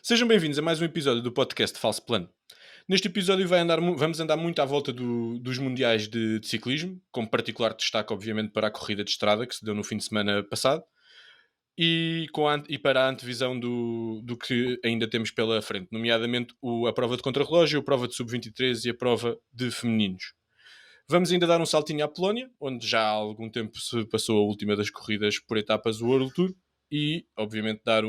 Sejam bem-vindos a mais um episódio do podcast Falso Plano. Neste episódio vamos andar muito à volta dos mundiais de ciclismo, com particular destaque, obviamente, para a corrida de estrada que se deu no fim de semana passado e para a antevisão do que ainda temos pela frente, nomeadamente a prova de contrarrelógio, a prova de sub-23 e a prova de femininos. Vamos ainda dar um saltinho à Polónia, onde já há algum tempo se passou a última das corridas por etapas do World Tour, e obviamente dar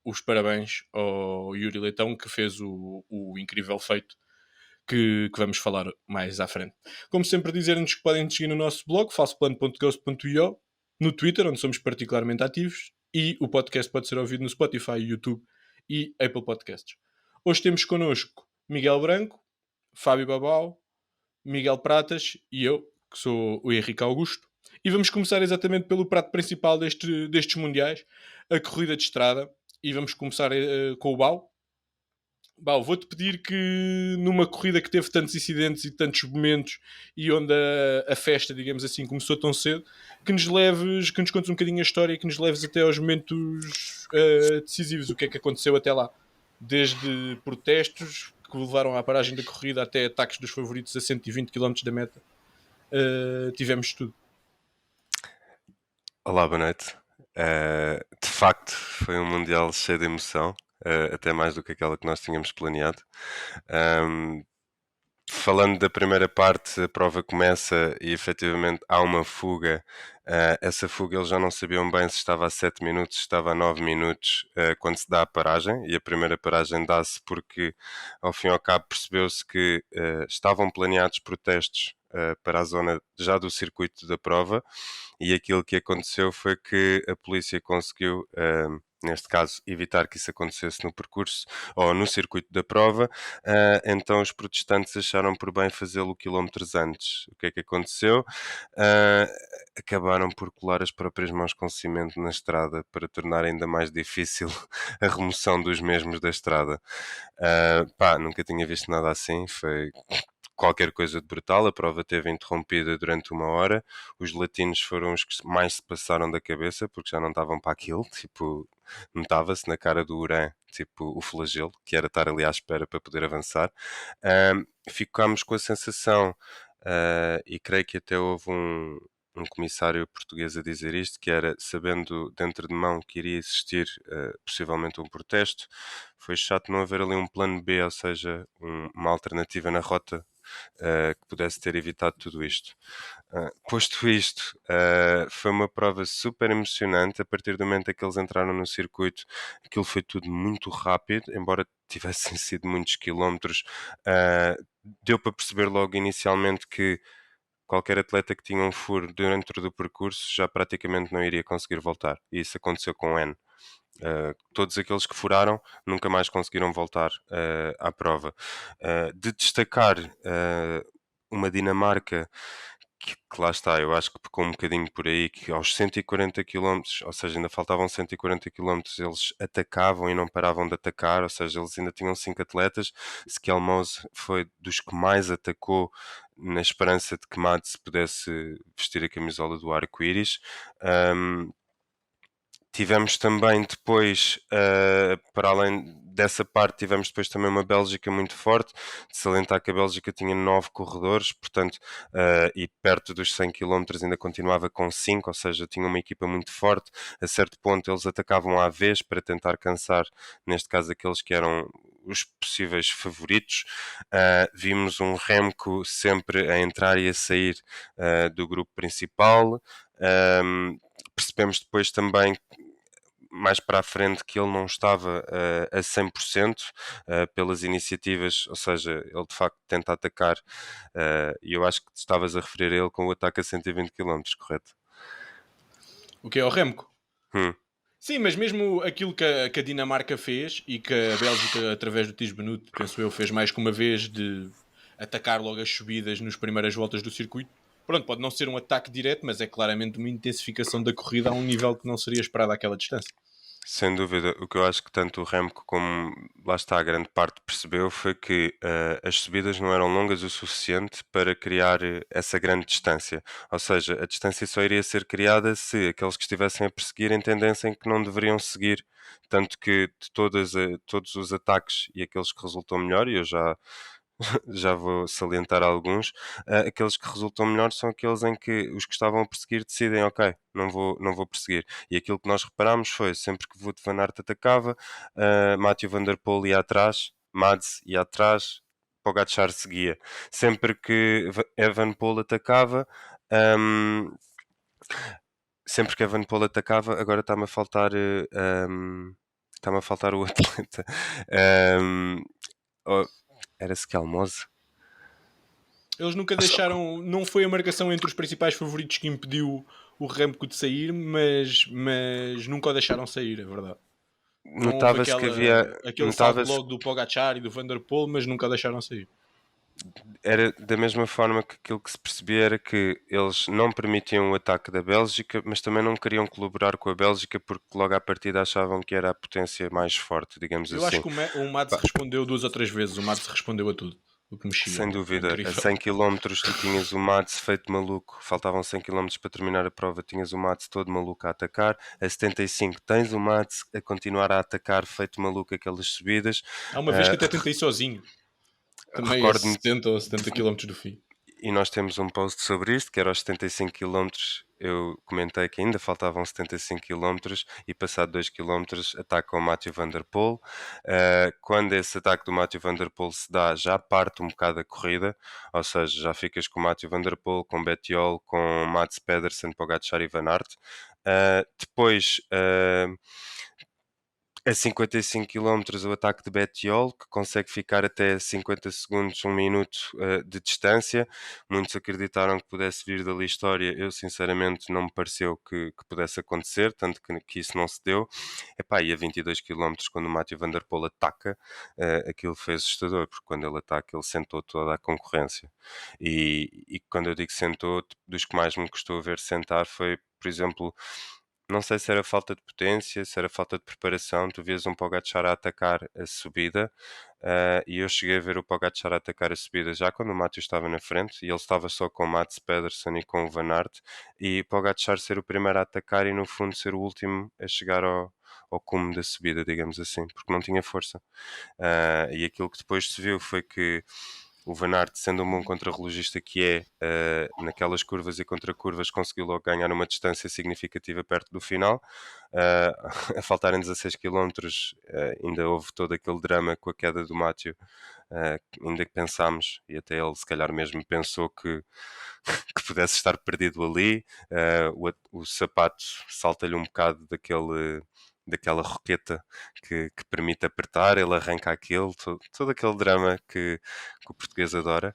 os parabéns ao Yuri Leitão, que fez o incrível feito que vamos falar mais à frente. Como sempre, dizer-nos que podem nos seguir no nosso blog, falsoplano.ghost.io, no Twitter, onde somos particularmente ativos, e o podcast pode ser ouvido no Spotify, YouTube e Apple Podcasts. Hoje temos connosco Miguel Branco, Fábio Babau, Miguel Pratas e eu, que sou o Henrique Augusto. E vamos começar exatamente pelo prato principal destes mundiais, a corrida de estrada. E vamos começar com o Bau. Bau, vou-te pedir que numa corrida que teve tantos incidentes e tantos momentos e onde a festa, digamos assim, começou tão cedo, que nos contes um bocadinho a história e que nos leves até aos momentos decisivos. O que é que aconteceu até lá? Desde protestos que levaram à paragem da corrida até ataques dos favoritos a 120 km da meta. Tivemos tudo. Olá, boa noite. De facto, foi um Mundial cheio de emoção, até mais do que aquela que nós tínhamos planeado. Falando da primeira parte, a prova começa e efetivamente há uma fuga. Essa fuga eles já não sabiam bem se estava a 7 minutos, se estava a 9 minutos, quando se dá a paragem. E a primeira paragem dá-se porque, ao fim e ao cabo, percebeu-se que estavam planeados protestos para a zona já do circuito da prova, e aquilo que aconteceu foi que a polícia conseguiu, neste caso, evitar que isso acontecesse no percurso ou no circuito da prova. Então os protestantes acharam por bem fazê-lo quilómetros antes. O que é que aconteceu? Uh, Acabaram por colar as próprias mãos com cimento na estrada para tornar ainda mais difícil a remoção dos mesmos da estrada. Nunca tinha visto nada assim, foi qualquer coisa de brutal. A prova teve interrompida durante 1 hora. Os latinos foram os que mais se passaram da cabeça porque já não estavam para aquilo. Tipo, notava-se na cara do Uran, tipo, o flagelo, que era estar ali à espera para poder avançar. Ficámos com a sensação, e creio que até houve um comissário português a dizer isto, que era, sabendo dentro de mão que iria existir possivelmente um protesto, foi chato não haver ali um plano B, ou seja, uma alternativa na rota que pudesse ter evitado tudo isto. Posto isto, foi uma prova super emocionante. A partir do momento em que eles entraram no circuito, aquilo foi tudo muito rápido, embora tivessem sido muitos quilómetros. Deu para perceber logo inicialmente que qualquer atleta que tinha um furo dentro do percurso já praticamente não iria conseguir voltar. E isso aconteceu com o N. Todos aqueles que furaram nunca mais conseguiram voltar à prova. De destacar uma Dinamarca que lá está, eu acho que pecou um bocadinho por aí, que aos 140 km, ou seja, ainda faltavam 140 km, eles atacavam e não paravam de atacar, ou seja, eles ainda tinham 5 atletas. Skelmose foi dos que mais atacou, na esperança de que Mads pudesse vestir a camisola do arco-íris. Tivemos também depois, para além dessa parte, tivemos depois também uma Bélgica muito forte. De salientar que a Bélgica tinha 9 corredores, portanto, e perto dos 100 km ainda continuava com 5, ou seja, tinha uma equipa muito forte. A certo ponto eles atacavam à vez para tentar cansar, neste caso, aqueles que eram os possíveis favoritos. Vimos um Remco sempre a entrar e a sair do grupo principal. Percebemos depois também mais para a frente que ele não estava a 100% pelas iniciativas, ou seja, ele de facto tenta atacar, e eu acho que estavas a referir a ele com o ataque a 120 km, correto? O que é o Remco? Hum. Sim, mas mesmo aquilo que a Dinamarca fez e que a Bélgica, através do Ties Benoit, penso eu, fez mais que uma vez de atacar logo as subidas nas primeiras voltas do circuito. Pronto, pode não ser um ataque direto, mas é claramente uma intensificação da corrida a um nível que não seria esperado àquela distância. Sem dúvida, o que eu acho que tanto o Remco como lá está a grande parte percebeu foi que as subidas não eram longas o suficiente para criar essa grande distância. Ou seja, a distância só iria ser criada se aqueles que estivessem a perseguir entendessem que não deveriam seguir. Tanto que de todos os ataques e aqueles que resultam melhor, e eu já vou salientar alguns. Aqueles que resultam melhor são aqueles em que os que estavam a perseguir decidem, ok, não vou perseguir. E aquilo que nós reparámos foi, sempre que Wout van Aert atacava, Mathieu van der Poel ia atrás, Mads ia atrás, Pogacar seguia. Sempre que Evan Poel atacava, um, sempre que Evan Paul atacava, agora está-me a faltar. Está-me a faltar o atleta. Um, oh, era Skelmose? Eles nunca deixaram. Não foi a marcação entre os principais favoritos que impediu o Remco de sair, mas nunca o deixaram sair, é verdade. Não houve Notava-se que havia. aquele salto Notava-se. logo do Pogacar e do Van der Poel, mas nunca o deixaram sair. Era da mesma forma que aquilo que se percebia era que eles não permitiam o ataque da Bélgica, mas também não queriam colaborar com a Bélgica porque logo à partida achavam que era a potência mais forte, digamos Eu acho assim. que o Mads Pá, respondeu 2 ou 3 vezes. O Mads respondeu a tudo o que mexia. sem Foi dúvida, a incrível. 100 km tu tinhas o Mads feito maluco, faltavam 100 km para terminar a prova, tinhas o Mads todo maluco a atacar, a 75 tens o Mads a continuar a atacar feito maluco aquelas subidas. Há uma vez que até tentei sozinho. Também a Recordo-me 70 ou 70 km do fim. e nós temos um post sobre isto, que era aos 75 km. Eu comentei que ainda faltavam 75 km e passado 2 km ataca o Mathieu van der Poel. Quando esse ataque do Mathieu van der Poel se dá, já parte um bocado a corrida, ou seja, já ficas com o Mathieu van der Poel, com Bettiol, com Mats Pedersen, Pogacar e Van Aert. Depois a 55 km o ataque de Bettiol, que consegue ficar até 50 segundos, 1 minuto de distância. Muitos acreditaram que pudesse vir dali história. Eu, sinceramente, não me pareceu que pudesse acontecer, tanto que isso não se deu. Epá, e a 22 km, quando o Mathieu van der Poel ataca, aquilo foi assustador, porque quando ele ataca, ele sentou toda a concorrência. E quando eu digo sentou, dos que mais me custou ver sentar foi, por exemplo, não sei se era falta de potência, se era falta de preparação. Tu vias um Pogacar a atacar a subida, e eu cheguei a ver o Pogacar a atacar a subida já quando o Matthew estava na frente e ele estava só com o Mats Pedersen e com o Van Aert, e Pogacar ser o primeiro a atacar e no fundo ser o último a chegar ao cume da subida, digamos assim, porque não tinha força. E aquilo que depois se viu foi que o Van Aert, sendo um bom contrarrelogista que é, naquelas curvas e contracurvas, conseguiu logo ganhar uma distância significativa perto do final. A faltarem 16 km, ainda houve todo aquele drama com a queda do Mathieu, ainda que pensámos, e até ele se calhar mesmo pensou que pudesse estar perdido ali. O sapato salta-lhe um bocado daquela roqueta que permite apertar, ele arranca aquilo, todo aquele drama que o português adora.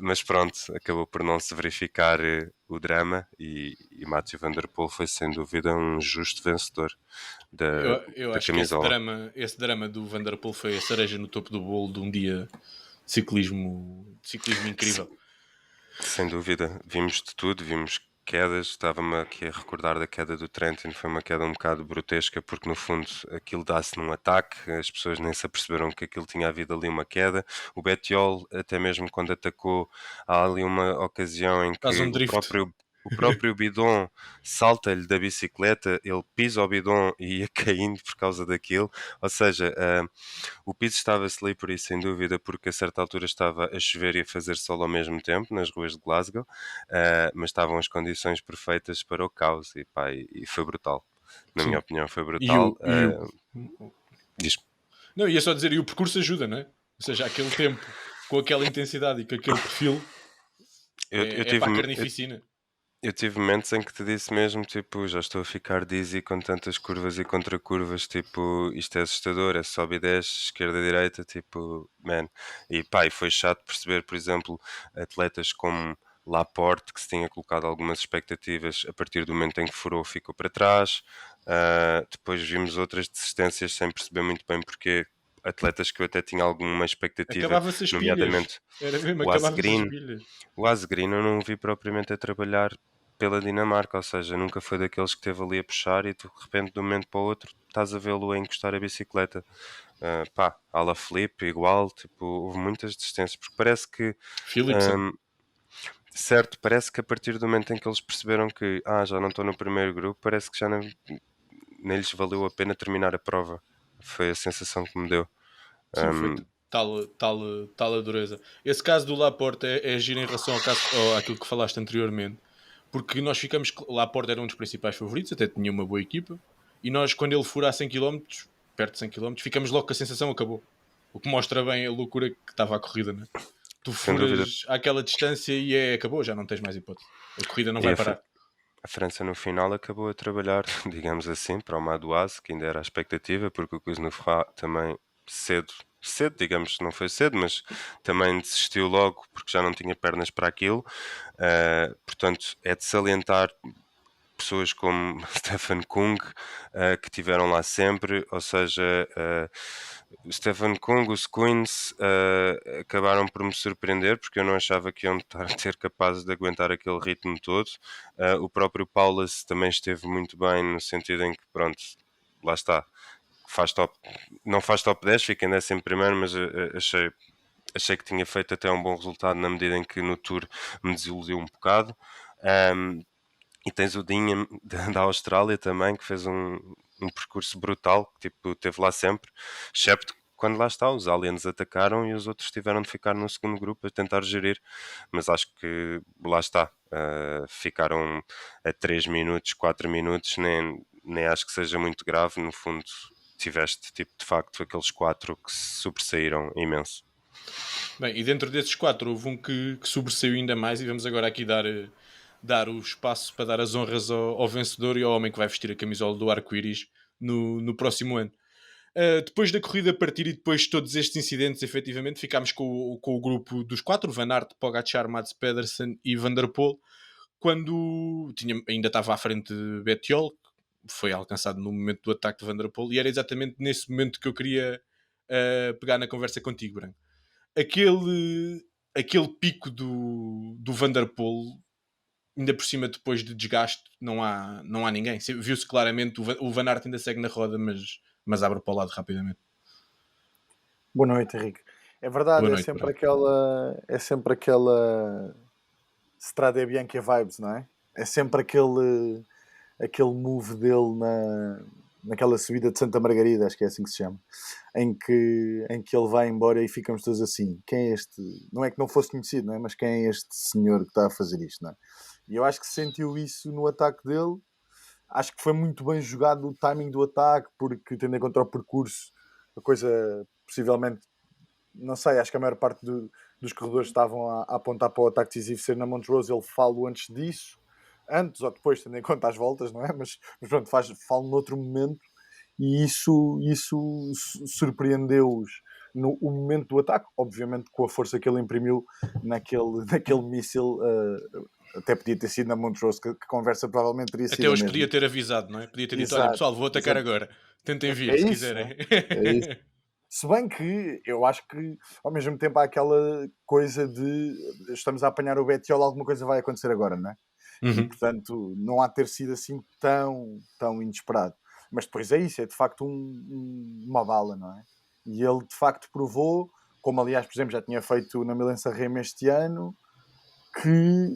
Mas pronto, acabou por não se verificar o drama e Mathieu van der Poel foi sem dúvida um justo vencedor da, Eu da acho que camisola. esse drama do Van der Poel foi a cereja no topo do bolo de um dia de ciclismo incrível. Sem dúvida, vimos de tudo, vimos quedas, estava-me aqui a recordar da queda do Trentin, foi uma queda um bocado grotesca, porque no fundo aquilo dá-se num ataque, as pessoas nem se aperceberam que aquilo tinha havido ali uma queda. O Bettiol, até mesmo quando atacou, há ali uma ocasião em Faz que um drift. o próprio bidon salta-lhe da bicicleta, ele pisa o bidon e ia caindo por causa daquilo, ou seja, o piso estava slippery sem dúvida, porque a certa altura estava a chover e a fazer sol ao mesmo tempo nas ruas de Glasgow, mas estavam as condições perfeitas para o caos e, pá, e foi brutal. Na minha Sim. opinião, foi E brutal. o, e o... Diz. Não, ia só dizer, e o percurso ajuda, não é? Ou seja, aquele tempo, com aquela intensidade e com aquele perfil, Eu é tive, para a eu, carnificina. eu tive momentos em que te disse mesmo, tipo, já estou a ficar dizzy com tantas curvas e contracurvas, tipo, isto é assustador, é sobe e desce, esquerda e direita, tipo, man. E pá, e foi chato perceber, por exemplo, atletas como Laporte, que se tinha colocado algumas expectativas, a partir do momento em que furou, ficou para trás. Depois vimos outras desistências sem perceber muito bem porque atletas que eu até tinha alguma expectativa, Acabava-se as pilhas. nomeadamente Era mesmo, o acabava-se as Asgreen. pilhas. O Asgreen eu não o vi propriamente a trabalhar pela Dinamarca, ou seja, nunca foi daqueles que esteve ali a puxar e tu, de repente, de um momento para o outro, estás a vê-lo a encostar a bicicleta. Pá, Alaphilippe, igual, tipo, houve muitas desistências, porque parece que, Philipsen. hum, certo, parece que a partir do momento em que eles perceberam que, já não estou no primeiro grupo, parece que já nem lhes valeu a pena terminar a prova. Foi a sensação que me deu. Sim, foi Hum, tal a dureza. Esse caso do Laporte é giro em relação àquilo que falaste anteriormente, porque nós ficamos. Laporte era um dos principais favoritos, até tinha uma boa equipa, e nós, quando ele fura a 100 km, perto de 100 km, ficamos logo com a sensação acabou. O que mostra bem a loucura que estava a corrida, né? Tu sem dúvida. furas àquela distância e acabou, já não tens mais hipótese. A corrida não E vai a, Fr- parar. a França no final acabou a trabalhar, digamos assim, para o Madouas, que ainda era a expectativa, porque o Kuznetsov também cedo, digamos, não foi cedo, mas também desistiu logo porque já não tinha pernas para aquilo. Portanto, é de salientar pessoas como Stefan Kung, que tiveram lá sempre, ou seja, o Stefan Kung, os Queens acabaram por me surpreender porque eu não achava que iam ter capazes de aguentar aquele ritmo todo. O próprio Paulus também esteve muito bem no sentido em que, pronto, lá está, faz top, não faz top 10, fica em 11º, mas achei que tinha feito até um bom resultado na medida em que no Tour me desiludiu um bocado. Um, e tens o Dinham da Austrália também, que fez um percurso brutal, que tipo, teve lá sempre, excepto quando lá está, os aliens atacaram e os outros tiveram de ficar no segundo grupo a tentar gerir, mas acho que lá está, ficaram a 3 minutos, 4 minutos, nem acho que seja muito grave, no fundo tiveste tipo, de facto aqueles 4 que se sobressaíram imenso. Bem, e dentro desses 4 houve um que sobressaiu ainda mais e vamos agora aqui dar o espaço para dar as honras ao vencedor e ao homem que vai vestir a camisola do arco-íris no próximo ano. Depois da corrida partir e depois de todos estes incidentes, efetivamente, ficámos com o grupo dos 4, Van Aert, Pogacar, Mads Pedersen e Van der Poel, quando ainda estava à frente de Bettiol, que foi alcançado no momento do ataque de Van der Poel, e era exatamente nesse momento que eu queria pegar na conversa contigo, Branco. Aquele pico do Van der Poel, ainda por cima depois de desgaste, não há ninguém. Viu-se claramente, o Van Aert ainda segue na roda, mas abre para o lado rapidamente. Boa noite, Henrique. É verdade, Boa é noite, sempre Branco. aquela, é sempre aquela Strade Bianca vibes, não é? É sempre aquele move dele naquela subida de Santa Margarida, acho que é assim que se chama, em que ele vai embora e ficamos todos assim, quem é este? Não é que não fosse conhecido, não é? Mas quem é este senhor que está a fazer isto, não é? E eu acho que sentiu isso no ataque dele. Acho que foi muito bem jogado o timing do ataque, porque tendo em conta o percurso, a coisa possivelmente, não sei, acho que a maior parte dos corredores estavam a apontar para o ataque decisivo ser na Montrose. Ele falo antes disso, antes ou depois, tendo em conta as voltas, não é? Mas pronto, falo noutro momento, e isso surpreendeu-os no o momento do ataque, obviamente com a força que ele imprimiu naquele míssil. Até podia ter sido na Montrose, que a conversa provavelmente teria Até sido a hoje mesma. podia ter avisado, não é? Podia ter dito: olhem, Exato, pessoal, vou atacar exato. agora. Tentem vir, É se isso, quiserem. né? É isso. Se bem que eu acho que ao mesmo tempo há aquela coisa de estamos a apanhar o Betiola, alguma coisa vai acontecer agora, não é? E Uhum. portanto não há de ter sido assim tão inesperado. Mas depois é isso, é de facto uma bala, não é? E ele de facto provou, como aliás, por exemplo, já tinha feito na Milan-San este ano, que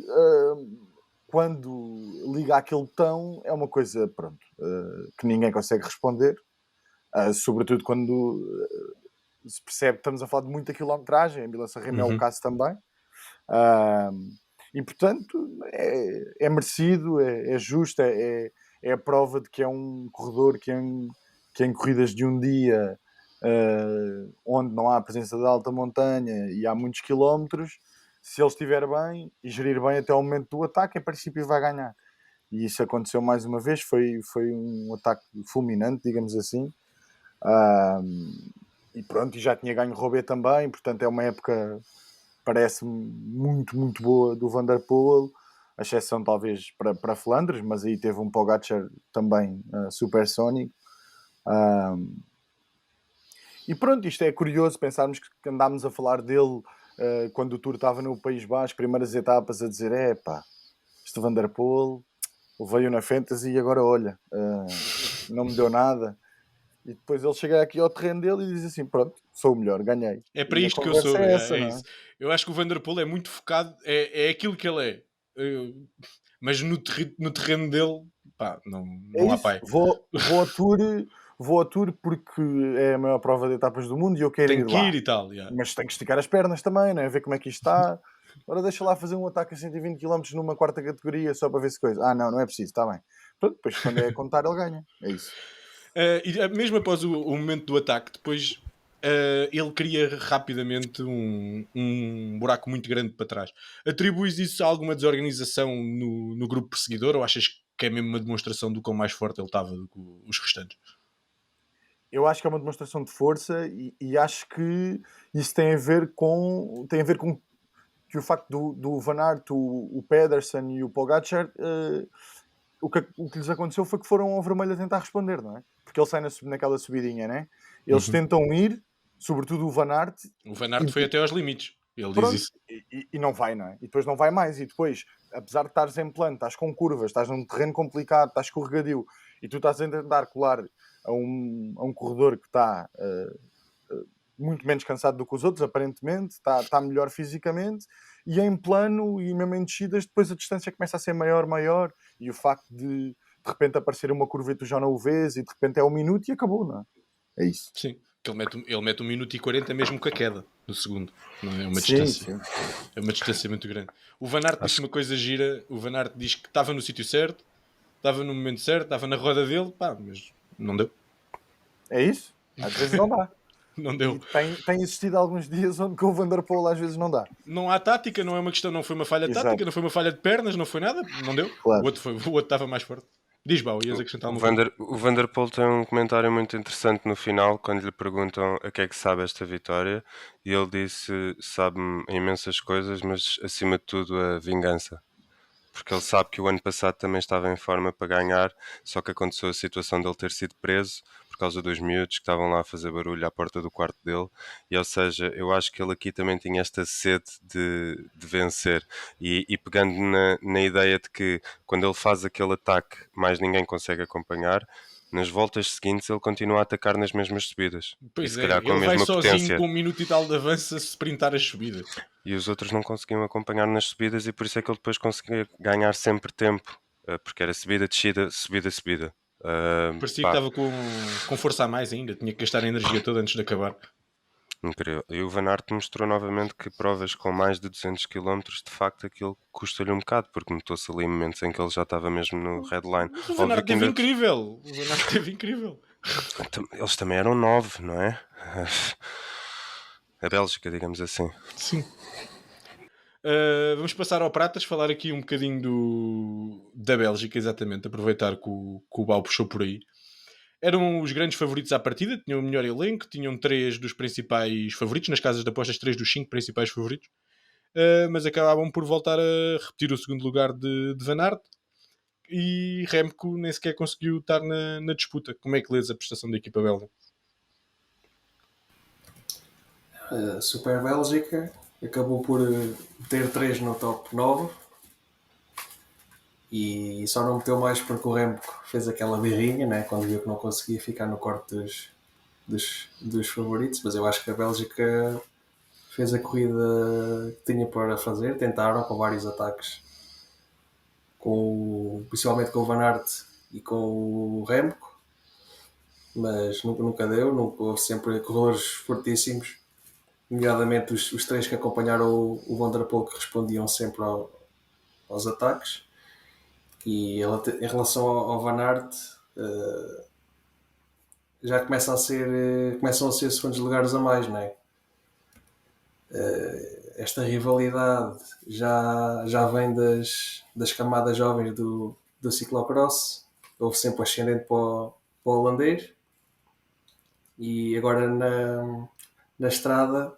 quando liga aquele botão é uma coisa, pronto, que ninguém consegue responder. Sobretudo quando se percebe que estamos a falar de muita quilometragem, a Milan-San é o Uhum. caso também. E portanto é merecido, é justo, é a prova de que é um corredor que em corridas de um dia, onde não há a presença de alta montanha e há muitos quilómetros, se ele estiver bem e gerir bem até o momento do ataque, em princípio vai ganhar. E isso aconteceu mais uma vez, foi um ataque fulminante, digamos assim. E pronto, e já tinha ganho o Roubaix também, portanto é uma época, parece-me, muito, muito boa do Van der Poel, a exceção talvez para Flandres, mas aí teve um Pogacar também supersónico. E pronto, isto é curioso pensarmos que andámos a falar dele quando o Tour estava no País Basco, primeiras etapas, a dizer, pá, este Van der Poel veio na Fantasy e agora olha, não me deu nada. E depois ele chega aqui ao terreno dele e diz assim: pronto, sou o melhor, ganhei. É para E a isto que eu conversa sou, é essa, é não é? isso. Eu acho que o Vanderpool é muito focado, é aquilo que ele é. Mas no terreno dele, pá, É não há isso. pai. Vou ao tour porque é a maior prova de etapas do mundo e eu quero Tem ir que lá. ir e tal. Yeah. Mas tenho que esticar as pernas também, não é? Ver como é que isto está. Agora deixa lá fazer um ataque a 120 km numa quarta categoria só para ver se coisa. Ah, não, não é preciso, está bem. Pronto, depois quando é a contar, ele ganha. É isso. E mesmo após o momento do ataque, depois ele cria rapidamente um buraco muito grande para trás. Atribuis isso a alguma desorganização no grupo perseguidor ou achas que é mesmo uma demonstração do quão mais forte ele estava do que os restantes? Eu acho que é uma demonstração de força e acho que isso tem a ver com que o facto do Van Aert, o Pedersen e o Pogacar, o que lhes aconteceu foi que foram ao vermelho a tentar responder, não é? Porque ele sai naquela subidinha, né? Eles tentam ir, sobretudo o Van Aert, O Van Aert e foi até aos limites. Ele diz pronto, isso. e não vai, não é? E depois não vai mais. E depois, apesar de estares em plano, estás com curvas, estás num terreno complicado, estás escorregadio, e tu estás a tentar colar a um corredor que está muito menos cansado do que os outros, aparentemente, está melhor fisicamente, e em plano e mesmo em descidas, depois a distância começa a ser maior, maior, e o facto de repente aparecer uma curva e tu já não o vês, e de repente é um minuto e acabou, não é? É isso. Sim. Que ele mete 1 minuto e 40 mesmo com a queda do segundo. Não é uma Sim, distância. sim. É uma distância muito grande. O Van Aert disse Acho uma coisa gira. O Van Aert diz que estava no sítio certo, estava no momento certo, estava na roda dele, pá, mas não deu. É isso. Às vezes não dá. Não E deu. tem existido alguns dias onde com o Van der Poel às vezes não dá. Não há tática, não é uma questão, não foi uma falha tática, Exato, não foi uma falha de pernas, não foi nada, não deu. claro. O outro estava mais forte. Diz, Bau, ias acrescentar alguma coisa? O Vanderpool tem um comentário muito interessante no final, quando lhe perguntam a que é que sabe esta vitória, e ele disse: sabe-me imensas coisas, mas acima de tudo a vingança. Porque ele sabe que o ano passado também estava em forma para ganhar, só que aconteceu a situação dele ter sido preso por causa dos miúdos que estavam lá a fazer barulho à porta do quarto dele. E, ou seja, eu acho que ele aqui também tinha esta sede de vencer. E pegando na ideia de que quando ele faz aquele ataque, mais ninguém consegue acompanhar, nas voltas seguintes ele continua a atacar nas mesmas subidas. E Pois se é, calhar com a ele vai mesma sozinho potência. com 1 minuto e tal de avanço a sprintar as subidas. E os outros não conseguiam acompanhar nas subidas e por isso é que ele depois conseguia ganhar sempre tempo, porque era subida, descida, subida, subida. Parecia que Pá, estava com força a mais ainda, tinha que gastar a energia toda antes de acabar. incrível. E o Van Aert mostrou novamente que provas com mais de 200 km, de facto aquilo custa-lhe um bocado, porque notou-se ali momentos em que ele já estava mesmo no headline. Mas o Van Óbvio Aert que teve ainda... incrível. O Van Aert teve incrível. Eles também eram 9, não é? A Bélgica, digamos assim. Sim. Vamos passar ao Pratas, falar aqui um bocadinho da Bélgica, exatamente, aproveitar que o Bau puxou por aí. Eram os grandes favoritos à partida, tinham o melhor elenco, tinham 3 dos principais favoritos, nas casas de apostas 3 dos 5 principais favoritos, mas acabavam por voltar a repetir o segundo lugar de Van Aert, e Remco nem sequer conseguiu estar na disputa. Como é que lês a prestação da equipa belga? Super Bélgica acabou por ter 3 no top 9 e só não meteu mais porque o Remco fez aquela birrinha, né, quando viu que não conseguia ficar no corte dos favoritos, mas eu acho que a Bélgica fez a corrida que tinha para fazer, tentaram com vários ataques, principalmente com o Van Aert e com o Remco, mas nunca deu, houve sempre corredores fortíssimos, nomeadamente os 3 que acompanharam o Van der Poel, que respondiam sempre aos ataques. E em relação ao Van Aert, já começam a ser segundos lugares a mais, não é? Esta rivalidade já vem das camadas jovens do ciclocross. Houve sempre ascendente para o holandês, e agora na estrada,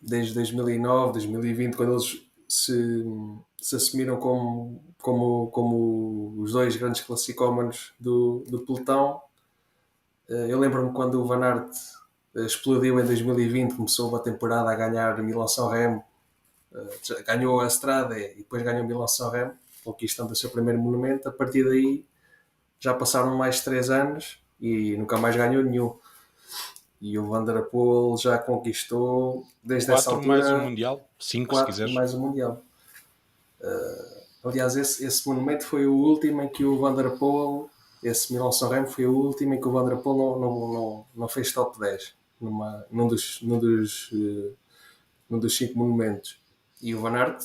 desde 2009, 2020, quando eles se assumiram como os 2 grandes classicómanos do pelotão. Eu lembro-me quando o Van Aert explodiu em 2020, começou uma temporada a ganhar Milão-San Remo, ganhou a Estrada e depois ganhou Milão-San Remo, conquistando o seu primeiro monumento. A partir daí já passaram mais 3 anos e nunca mais ganhou nenhum. E o Van der Poel já conquistou desde essa 4 altura mais um Mundial, 5 se 4 quiseres. mais um Mundial. Aliás, esse monumento foi o último em que o Van der Poel, esse Milão-San Remo foi o último em que o Van der Poel não fez top 10 num dos 5 monumentos. E o Van Aert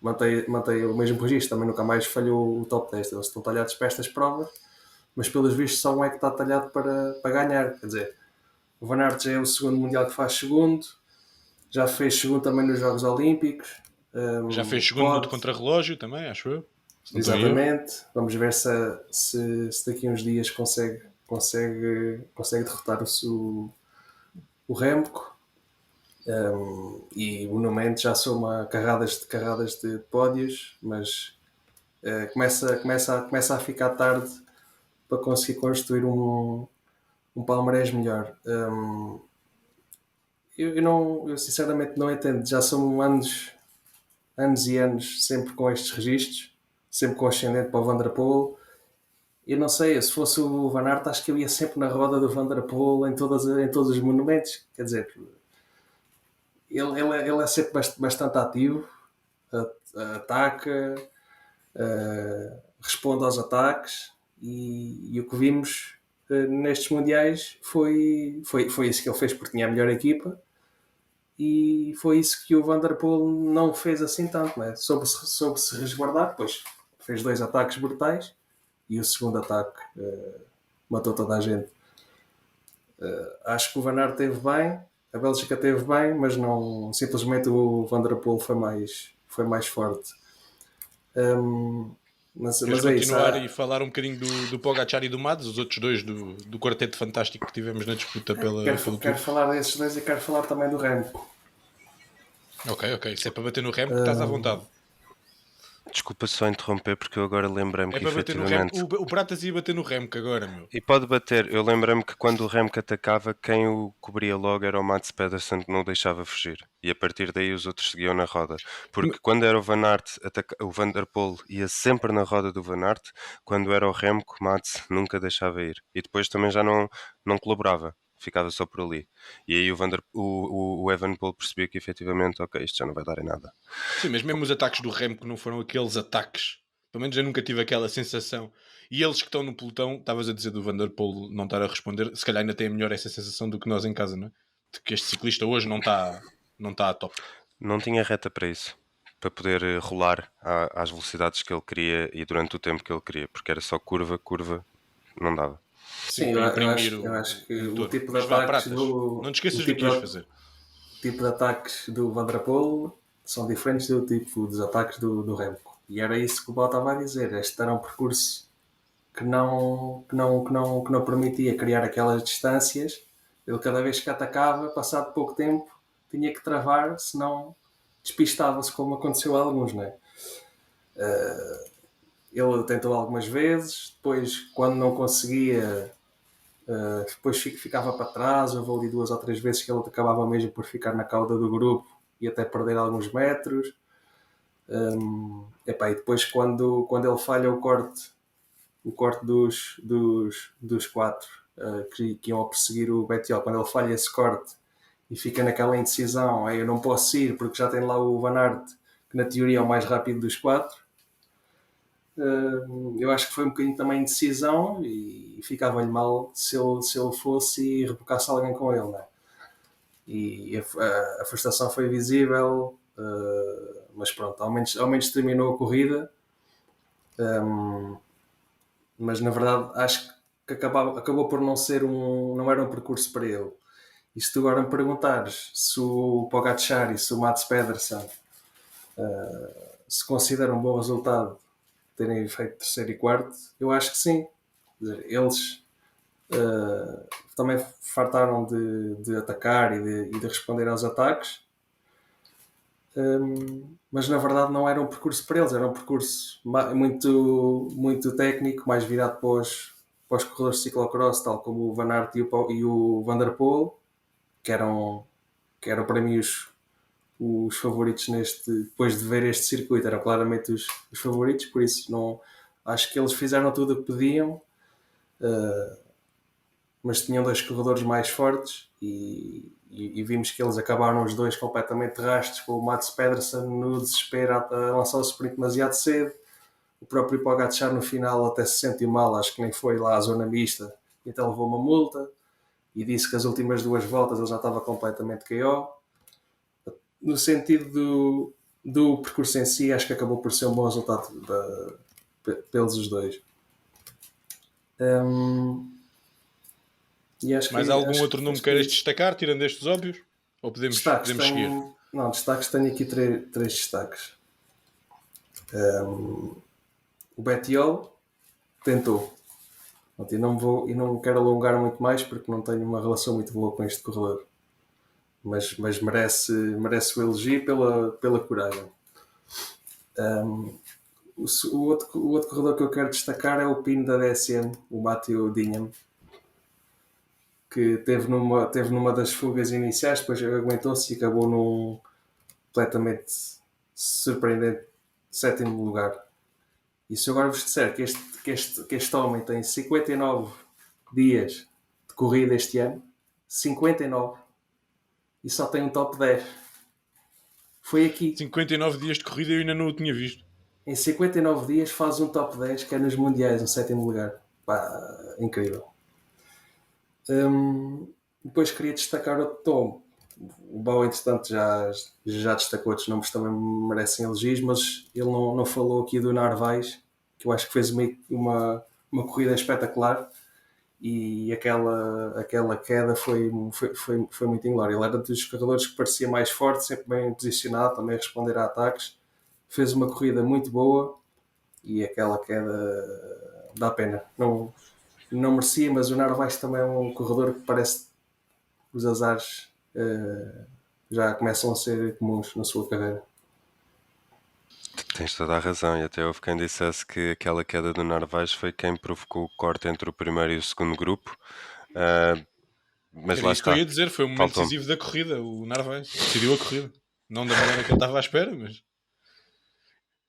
mantém o mesmo registro, também nunca mais falhou o top 10. Eles estão talhados para estas provas, mas pelos vistos só um é que está talhado para ganhar. Quer dizer, o Van Aert já é o segundo Mundial que faz segundo, já fez segundo também nos Jogos Olímpicos. Já fez segundo no de contrarrelógio também, acho eu. Exatamente. Vamos ver se daqui a uns dias consegue derrotar o Remco. E o monumento já soma carradas de pódios, mas começa a ficar tarde para conseguir construir um palmarés melhor. Eu sinceramente não entendo. Já são anos e anos sempre com estes registros, sempre com ascendente para o Van der Poel. Eu não sei, se fosse o Van Aert, acho que eu ia sempre na roda do Van der Poel em todos os monumentos. Quer dizer, ele é sempre bastante ativo, ataca, responde aos ataques, e o que vimos nestes mundiais foi isso que ele fez, porque tinha a melhor equipa, e foi isso que o Van der Poel não fez assim tanto, né? Soube se resguardar, depois fez 2 ataques brutais e o segundo ataque matou toda a gente. Acho que o Van Aert teve bem, a Bélgica teve bem, mas não, simplesmente o Van der Poel foi mais forte. Mas Queres é isso. continuar e falar um bocadinho do Pogacar e do Mads, os outros dois do quarteto fantástico que tivemos na disputa pelo Quero falar desses dois e quero falar também do Remco. Ok. Se é para bater no Remco, estás à vontade. Desculpa só interromper, porque eu agora lembrei-me É que para bater no efetivamente... Remco. O Pratas ia bater no Remco agora, meu. E pode bater, eu lembrei-me que quando o Remco atacava, quem o cobria logo era o Mats Pedersen, que não o deixava fugir. E a partir daí os outros seguiam na roda. Porque quando era o Van Aert, o Van der Poel ia sempre na roda do Van Aert. Quando era o Remco, Mats nunca deixava ir. E depois também já não colaborava, ficava só por ali. E aí o Evenepoel percebia que efetivamente, ok, isto já não vai dar em nada. Sim, mas mesmo os ataques do Remco não foram aqueles ataques. Pelo menos eu nunca tive aquela sensação. E eles que estão no pelotão, estavas a dizer do Van der Poel não estar a responder, se calhar ainda tem melhor essa sensação do que nós em casa, não é? De que este ciclista hoje não está a top. Não tinha reta para isso, para poder rolar às velocidades que ele queria e durante o tempo que ele queria, porque era só curva, não dava. Sim, eu acho que o tipo de ataques não te esqueças do que ias fazer. O tipo de ataques do Van der Poel são diferentes do tipo dos ataques do Remco. E era isso que o Bal estava a dizer. Este era um percurso que não permitia criar aquelas distâncias. Ele, cada vez que atacava, passado pouco tempo, tinha que travar, senão despistava-se, como aconteceu a alguns, não é? Ele tentou algumas vezes, depois, quando não conseguia, depois ficava para trás. Houve ali 2 ou 3 vezes que ele acabava mesmo por ficar na cauda do grupo e até perder alguns metros. E depois, quando ele falha o corte dos 4 que iam a perseguir o Bettiol, quando ele falha esse corte e fica naquela indecisão, eu não posso ir porque já tem lá o Van Aert, que na teoria é o mais rápido dos 4. Eu acho que foi um bocadinho também indecisão e ficava-lhe mal se ele fosse e rebocasse alguém com ele, não é? E a frustração foi visível, mas pronto, ao menos terminou a corrida. Mas na verdade acho que acabou por não era um percurso para ele. E se tu agora me perguntares se o Pogacar e se o Mats Pedersen se consideram um bom resultado terem feito 3º e 4º, eu acho que sim. Eles também fartaram de atacar e de responder aos ataques, mas na verdade não era um percurso para eles, era um percurso muito, muito técnico, mais virado para os corredores de ciclocross, tal como o Van Aert e o Van der Poel, que eram para mim os favoritos depois de ver este circuito, eram claramente os favoritos, por isso não acho que eles fizeram tudo o que podiam, mas tinham 2 corredores mais fortes e vimos que eles acabaram os dois completamente rastos, com o Mats Pedersen no desespero a lançar o sprint demasiado cedo. O próprio Pogacar no final até se sentiu mal, acho que nem foi lá à zona mista, então levou uma multa e disse que as últimas 2 voltas ele já estava completamente KO. No sentido do percurso em si, acho que acabou por ser um bom resultado pelos os dois. E acho Mais que, algum acho, outro nome acho que queiras destacar, tirando estes óbvios? Ou podemos seguir? Destaques tenho aqui 3 destaques. O Bettiol tentou. E não quero alongar muito mais porque não tenho uma relação muito boa com este corredor. Mas merece o elogio pela coragem. O outro corredor que eu quero destacar é o Pino da DSM, o Matteo Dinham, que teve numa das fugas iniciais, depois aguentou-se e acabou num completamente surpreendente 7º lugar. E se eu agora vos disser que este homem tem 59 dias de corrida este ano, 59, e só tem um top 10. Foi aqui. 59 dias de corrida eu ainda não o tinha visto. Em 59 dias faz um top 10 que é nos mundiais, no 7º lugar. Pá, incrível. Depois queria destacar o Tom. O Bau, entretanto, já destacou outros nomes que também merecem elogios, mas ele não falou aqui do Narvaez, que eu acho que fez uma corrida espetacular e aquela queda foi muito inglória. Ele era dos corredores que parecia mais forte, sempre bem posicionado, também a responder a ataques. Fez uma corrida muito boa e aquela queda dá pena. Não merecia, mas o Narvaez também é um corredor que parece que os azares já começam a ser comuns na sua carreira. Tens toda a razão, e até houve quem dissesse que aquela queda do Narvaez foi quem provocou o corte entre o primeiro e o segundo grupo. Mas Era lá isso que está. eu ia dizer, foi o momento Faltam. decisivo da corrida, o Narvaez decidiu a corrida. Não da maneira que eu estava à espera, mas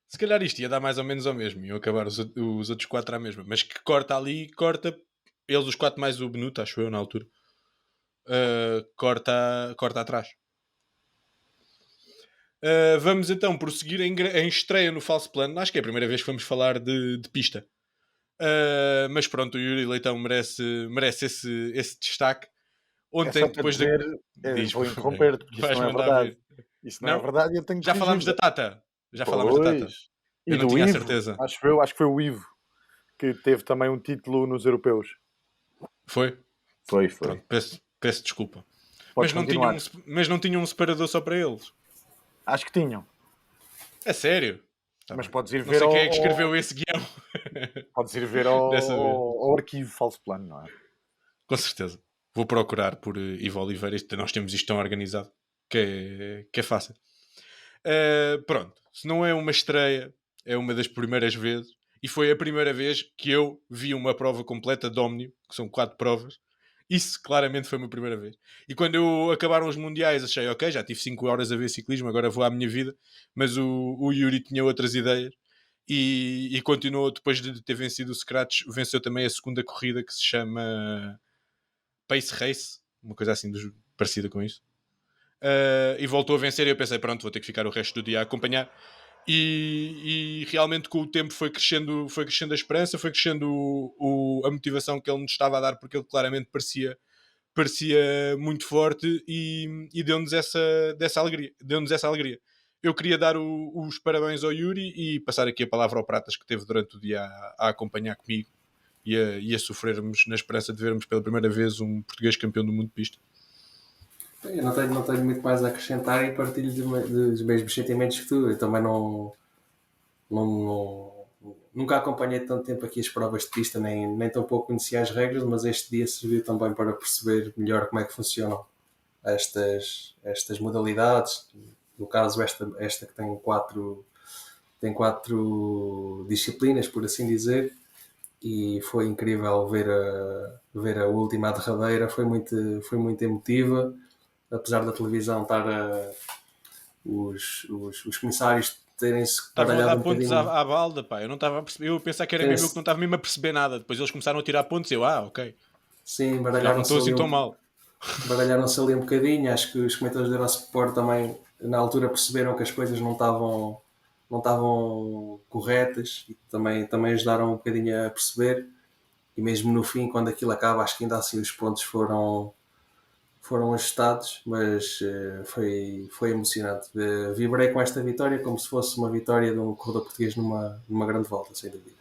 se calhar isto ia dar mais ou menos ao mesmo, iam acabar os outros 4 à mesma, mas que corta ali, corta eles os 4 mais o Benuto, acho eu na altura, corta atrás. Vamos então prosseguir em estreia no Falso Plano. Acho que é a primeira vez que vamos falar de pista. Mas pronto, o Yuri Leitão merece esse destaque. Ontem, depois dizer, vou interromper-te, porque isso vais não é mandar verdade. vir. Isso não é verdade e eu tenho que Já falámos da corrigir. Tata. Já falámos da Tata. Pois. Eu E não do tinha a Ivo, certeza. acho que foi o Ivo que teve também um título nos europeus. Foi? Foi. Pronto, peço desculpa. Podes continuar. Mas não tinham um separador só para eles. Acho que tinham. É sério? Tá Mas bem. podes ir Não ver sei quem é que escreveu esse guião. Podes ir ver Dessa vez. ao arquivo Falso Plano, não é? Com certeza. Vou procurar por Ivo Oliveira. Nós temos isto tão organizado que é fácil. Pronto. Se não é uma estreia, é uma das primeiras vezes. E foi a primeira vez que eu vi uma prova completa de Omnium, que são 4 provas. Isso claramente foi a minha primeira vez. E quando acabaram os mundiais, achei, ok, já tive 5 horas a ver ciclismo, agora vou à minha vida. Mas o Yuri tinha outras ideias. E continuou, depois de ter vencido o Scratch, venceu também a segunda corrida que se chama Pace Race, uma coisa assim parecida com isso. E voltou a vencer e eu pensei, pronto, vou ter que ficar o resto do dia a acompanhar. E realmente com o tempo foi crescendo a esperança, foi crescendo a motivação que ele nos estava a dar, porque ele claramente parecia muito forte e deu-nos essa alegria. Eu queria dar os parabéns ao Yuri e passar aqui a palavra ao Pratas, que teve durante o dia a acompanhar comigo e a sofrermos na esperança de vermos pela primeira vez um português campeão do mundo de pista. Eu não tenho muito mais a acrescentar e partilho dos mesmos sentimentos que tu. Eu também nunca acompanhei tanto tempo aqui as provas de pista, nem tão pouco conhecia as regras, mas este dia serviu também para perceber melhor como é que funcionam estas modalidades. No caso, esta que tem quatro disciplinas, por assim dizer, e foi incrível ver a última, a derradeira, foi muito emotiva, apesar da televisão estar os comissários terem-se Estavam a baralhado dar um pontos bocadinho. à balda, pá. Eu não estava a perceber. Eu a pensar que era mesmo eu que não estava mesmo a perceber nada. Depois eles começaram a tirar pontos e eu, ok. Sim, Já não estou assim tão mal. baralharam-se ali um bocadinho. Acho que os comentadores do Eurosport também, na altura, perceberam que as coisas não estavam corretas e também ajudaram um bocadinho a perceber. E mesmo no fim, quando aquilo acaba, acho que ainda assim os pontos foram ajustados, mas foi emocionante. Vibrei com esta vitória como se fosse uma vitória de um corredor português numa grande volta, sem dúvida.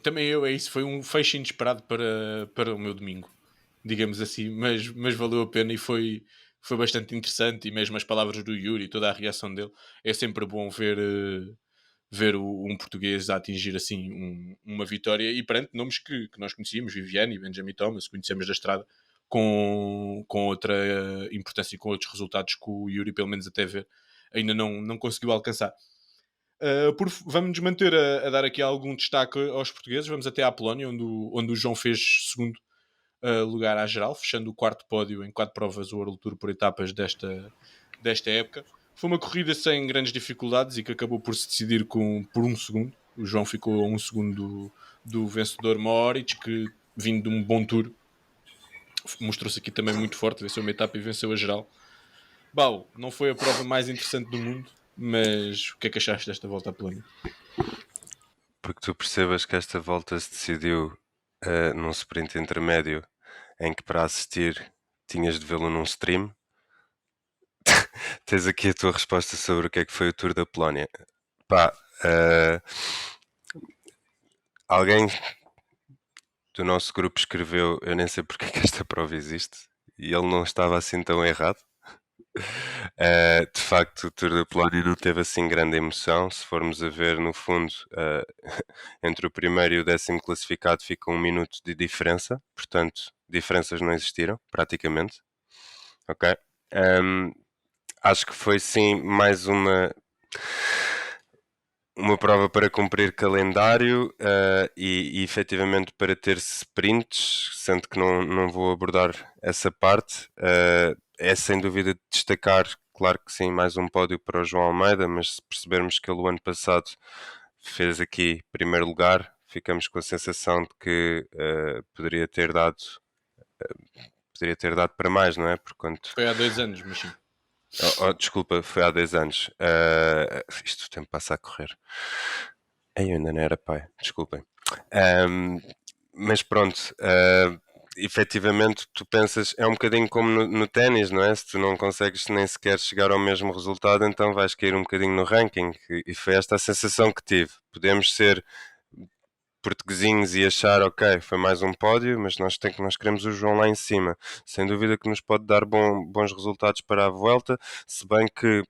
Também é isso. Foi um fecho inesperado para o meu domingo, digamos assim, mas valeu a pena e foi bastante interessante. E mesmo as palavras do Yuri, toda a reação dele, é sempre bom ver um português a atingir assim uma vitória e perante nomes que nós conhecíamos, Viviane e Benjamin Thomas, conhecemos da estrada, com outra importância e com outros resultados que o Yuri, pelo menos até ver, ainda não conseguiu alcançar. Vamos nos manter a dar aqui algum destaque aos portugueses. Vamos até à Polónia, onde o João fez segundo lugar à geral, fechando o quarto pódio em 4 provas o World Tour por etapas desta época. Foi uma corrida sem grandes dificuldades e que acabou por se decidir por 1 segundo. O João ficou a 1 segundo do vencedor Mohoric, que vindo de um bom tour mostrou-se aqui também muito forte, venceu uma etapa e venceu a geral. Bau, não foi a prova mais interessante do mundo, mas o que é que achaste desta volta à Polónia? Porque tu percebas que esta volta se decidiu num sprint intermédio em que para assistir tinhas de vê-lo num stream. Tens aqui a tua resposta sobre o que é que foi o Tour da Polónia. Pá, alguém do nosso grupo escreveu, eu nem sei porque é que esta prova existe, e ele não estava assim tão errado. De facto, o Tour da Polónia não teve assim grande emoção. Se formos a ver, no fundo, entre o primeiro e o 10º classificado fica 1 minuto de diferença, portanto, diferenças não existiram, praticamente. Ok? Acho que foi sim mais uma prova para cumprir calendário e efetivamente para ter sprints, sendo que não vou abordar essa parte. É sem dúvida de destacar, claro que sim, mais um pódio para o João Almeida, mas se percebermos que ele o ano passado fez aqui primeiro lugar, ficamos com a sensação de que poderia ter dado para mais, não é? Porquanto... Foi há 2 anos, mas sim. Desculpa, foi há 10 anos. Isto o tempo passa a correr. Eu ainda não era pai, desculpem. Mas pronto, efetivamente tu pensas, é um bocadinho como no ténis, não é? Se tu não consegues nem sequer chegar ao mesmo resultado, então vais cair um bocadinho no ranking. E foi esta a sensação que tive. Podemos ser portuguesinhos e achar, ok, foi mais um pódio, mas nós queremos o João lá em cima. Sem dúvida que nos pode dar bons resultados para a Vuelta, se bem que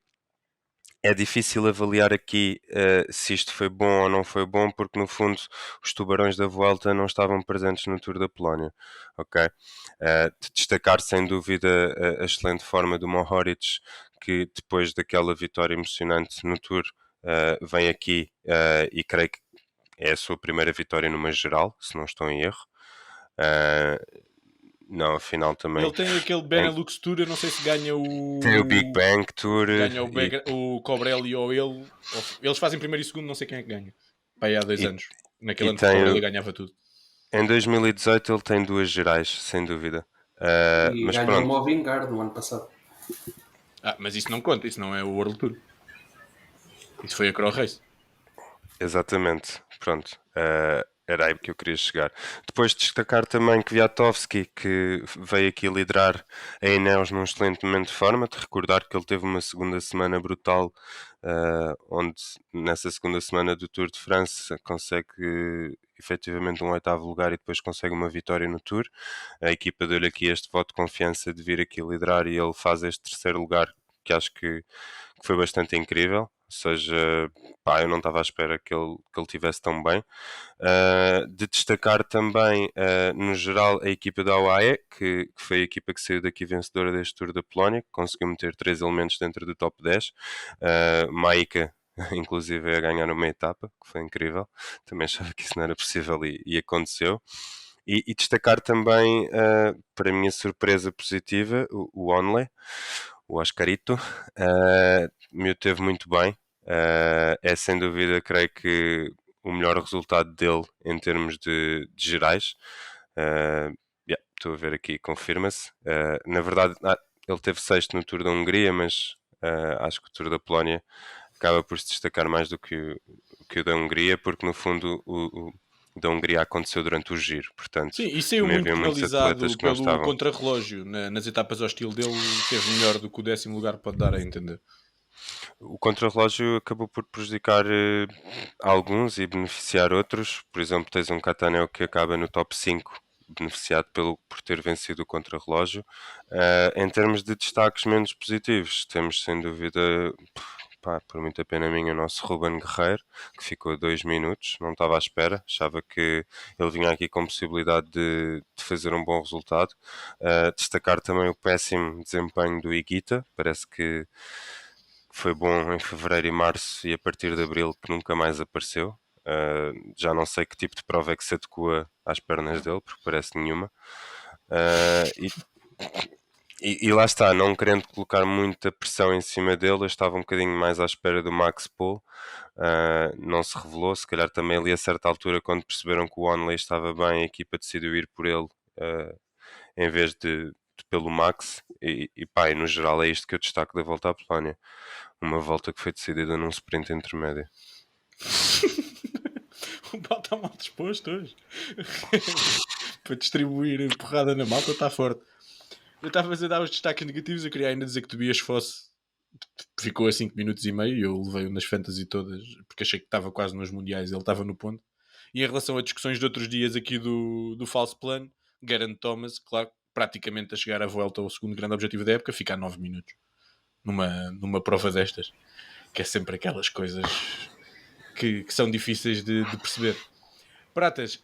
é difícil avaliar aqui se isto foi bom ou não foi bom, porque no fundo os tubarões da Vuelta não estavam presentes no Tour da Polónia, ok? De destacar sem dúvida a excelente forma do Mohoric, que depois daquela vitória emocionante no Tour vem aqui e creio que é a sua primeira vitória numa geral, se não estou em erro. Não, afinal também. Ele tem aquele Benelux Tour, eu não sei se ganha o... Tem o Big Bang Tour. Ganha o Cobrelli ou ele. Eles fazem primeiro e segundo, não sei quem é que ganha. Pá, há 2 anos. Naquele ano que o Cobrelli ganhava tudo. Em 2018 ele tem 2 gerais, sem dúvida. E mas ganhou pronto. o Movingar no ano passado. Mas isso não conta, isso não é o World Tour. Isso foi a Crow Race. Exatamente, pronto. Era aí que eu queria chegar. Depois destacar também que Kwiatkowski, que veio aqui liderar a Ineos num excelente momento de forma, de recordar que ele teve uma segunda semana brutal, onde nessa segunda semana do Tour de France consegue efetivamente um 8º lugar e depois consegue uma vitória no Tour. A equipa deu-lhe aqui este voto de confiança de vir aqui liderar e ele faz este 3º lugar, que acho que foi bastante incrível. Ou seja, pá, eu não estava à espera que ele tivesse tão bem. De destacar também, no geral, a equipa da UAE, que foi a equipa que saiu daqui vencedora deste Tour da Polónia, que conseguiu meter 3 elementos dentro do top 10. Maika, inclusive, a ganhar uma etapa, que foi incrível. Também achava que isso não era possível e aconteceu. E destacar também, para a minha surpresa positiva, o Onley. o Oscarito. O miúdo teve muito bem. É sem dúvida, creio que o melhor resultado dele em termos de gerais. Estou a ver aqui, confirma-se. Na verdade, ele teve sexto no Tour da Hungria, mas acho que o Tour da Polónia acaba por se destacar mais do que o da Hungria, porque no fundo o da Hungria aconteceu durante o giro, portanto Sim, e saiu também muito havia muitos atletas penalizado que não pelo estavam. contrarrelógio. Nas etapas ao estilo dele, teve melhor do que o 10º lugar, pode dar a entender. O contrarrelógio acabou por prejudicar alguns e beneficiar outros. Por exemplo, tens um Cataneo que acaba no top 5, beneficiado por ter vencido o contrarrelógio. Em termos de destaques menos positivos, temos sem dúvida, por muita pena minha, o nosso Ruben Guerreiro, que ficou a 2 minutos, não estava à espera, achava que ele vinha aqui com possibilidade de fazer um bom resultado. Destacar também o péssimo desempenho do Higuita, parece que foi bom em fevereiro e março e a partir de abril que nunca mais apareceu. Já não sei que tipo de prova é que se adequa às pernas dele, porque parece nenhuma. E lá está, não querendo colocar muita pressão em cima dele, eu estava um bocadinho mais à espera do Max Poole. Não se revelou, se calhar também ali a certa altura, quando perceberam que o Onley estava bem, a equipa decidiu ir por ele em vez de pelo Max. E no geral é isto que eu destaco da volta à Polónia. Uma volta que foi decidida num sprint intermédio. O pau está mal disposto hoje. Para distribuir porrada na malta está forte. Eu estava a dar os destaques negativos. Eu queria ainda dizer que Tobias Fosse ficou a 5 minutos e meio e eu levei-o nas fantasy todas porque achei que estava quase nos mundiais, ele estava no ponto. E em relação a discussões de outros dias aqui do falso plano, Geraint Thomas, claro, praticamente a chegar à volta ao segundo grande objetivo da época, fica a 9 minutos numa prova destas, que é sempre aquelas coisas que são difíceis de perceber. Pratas,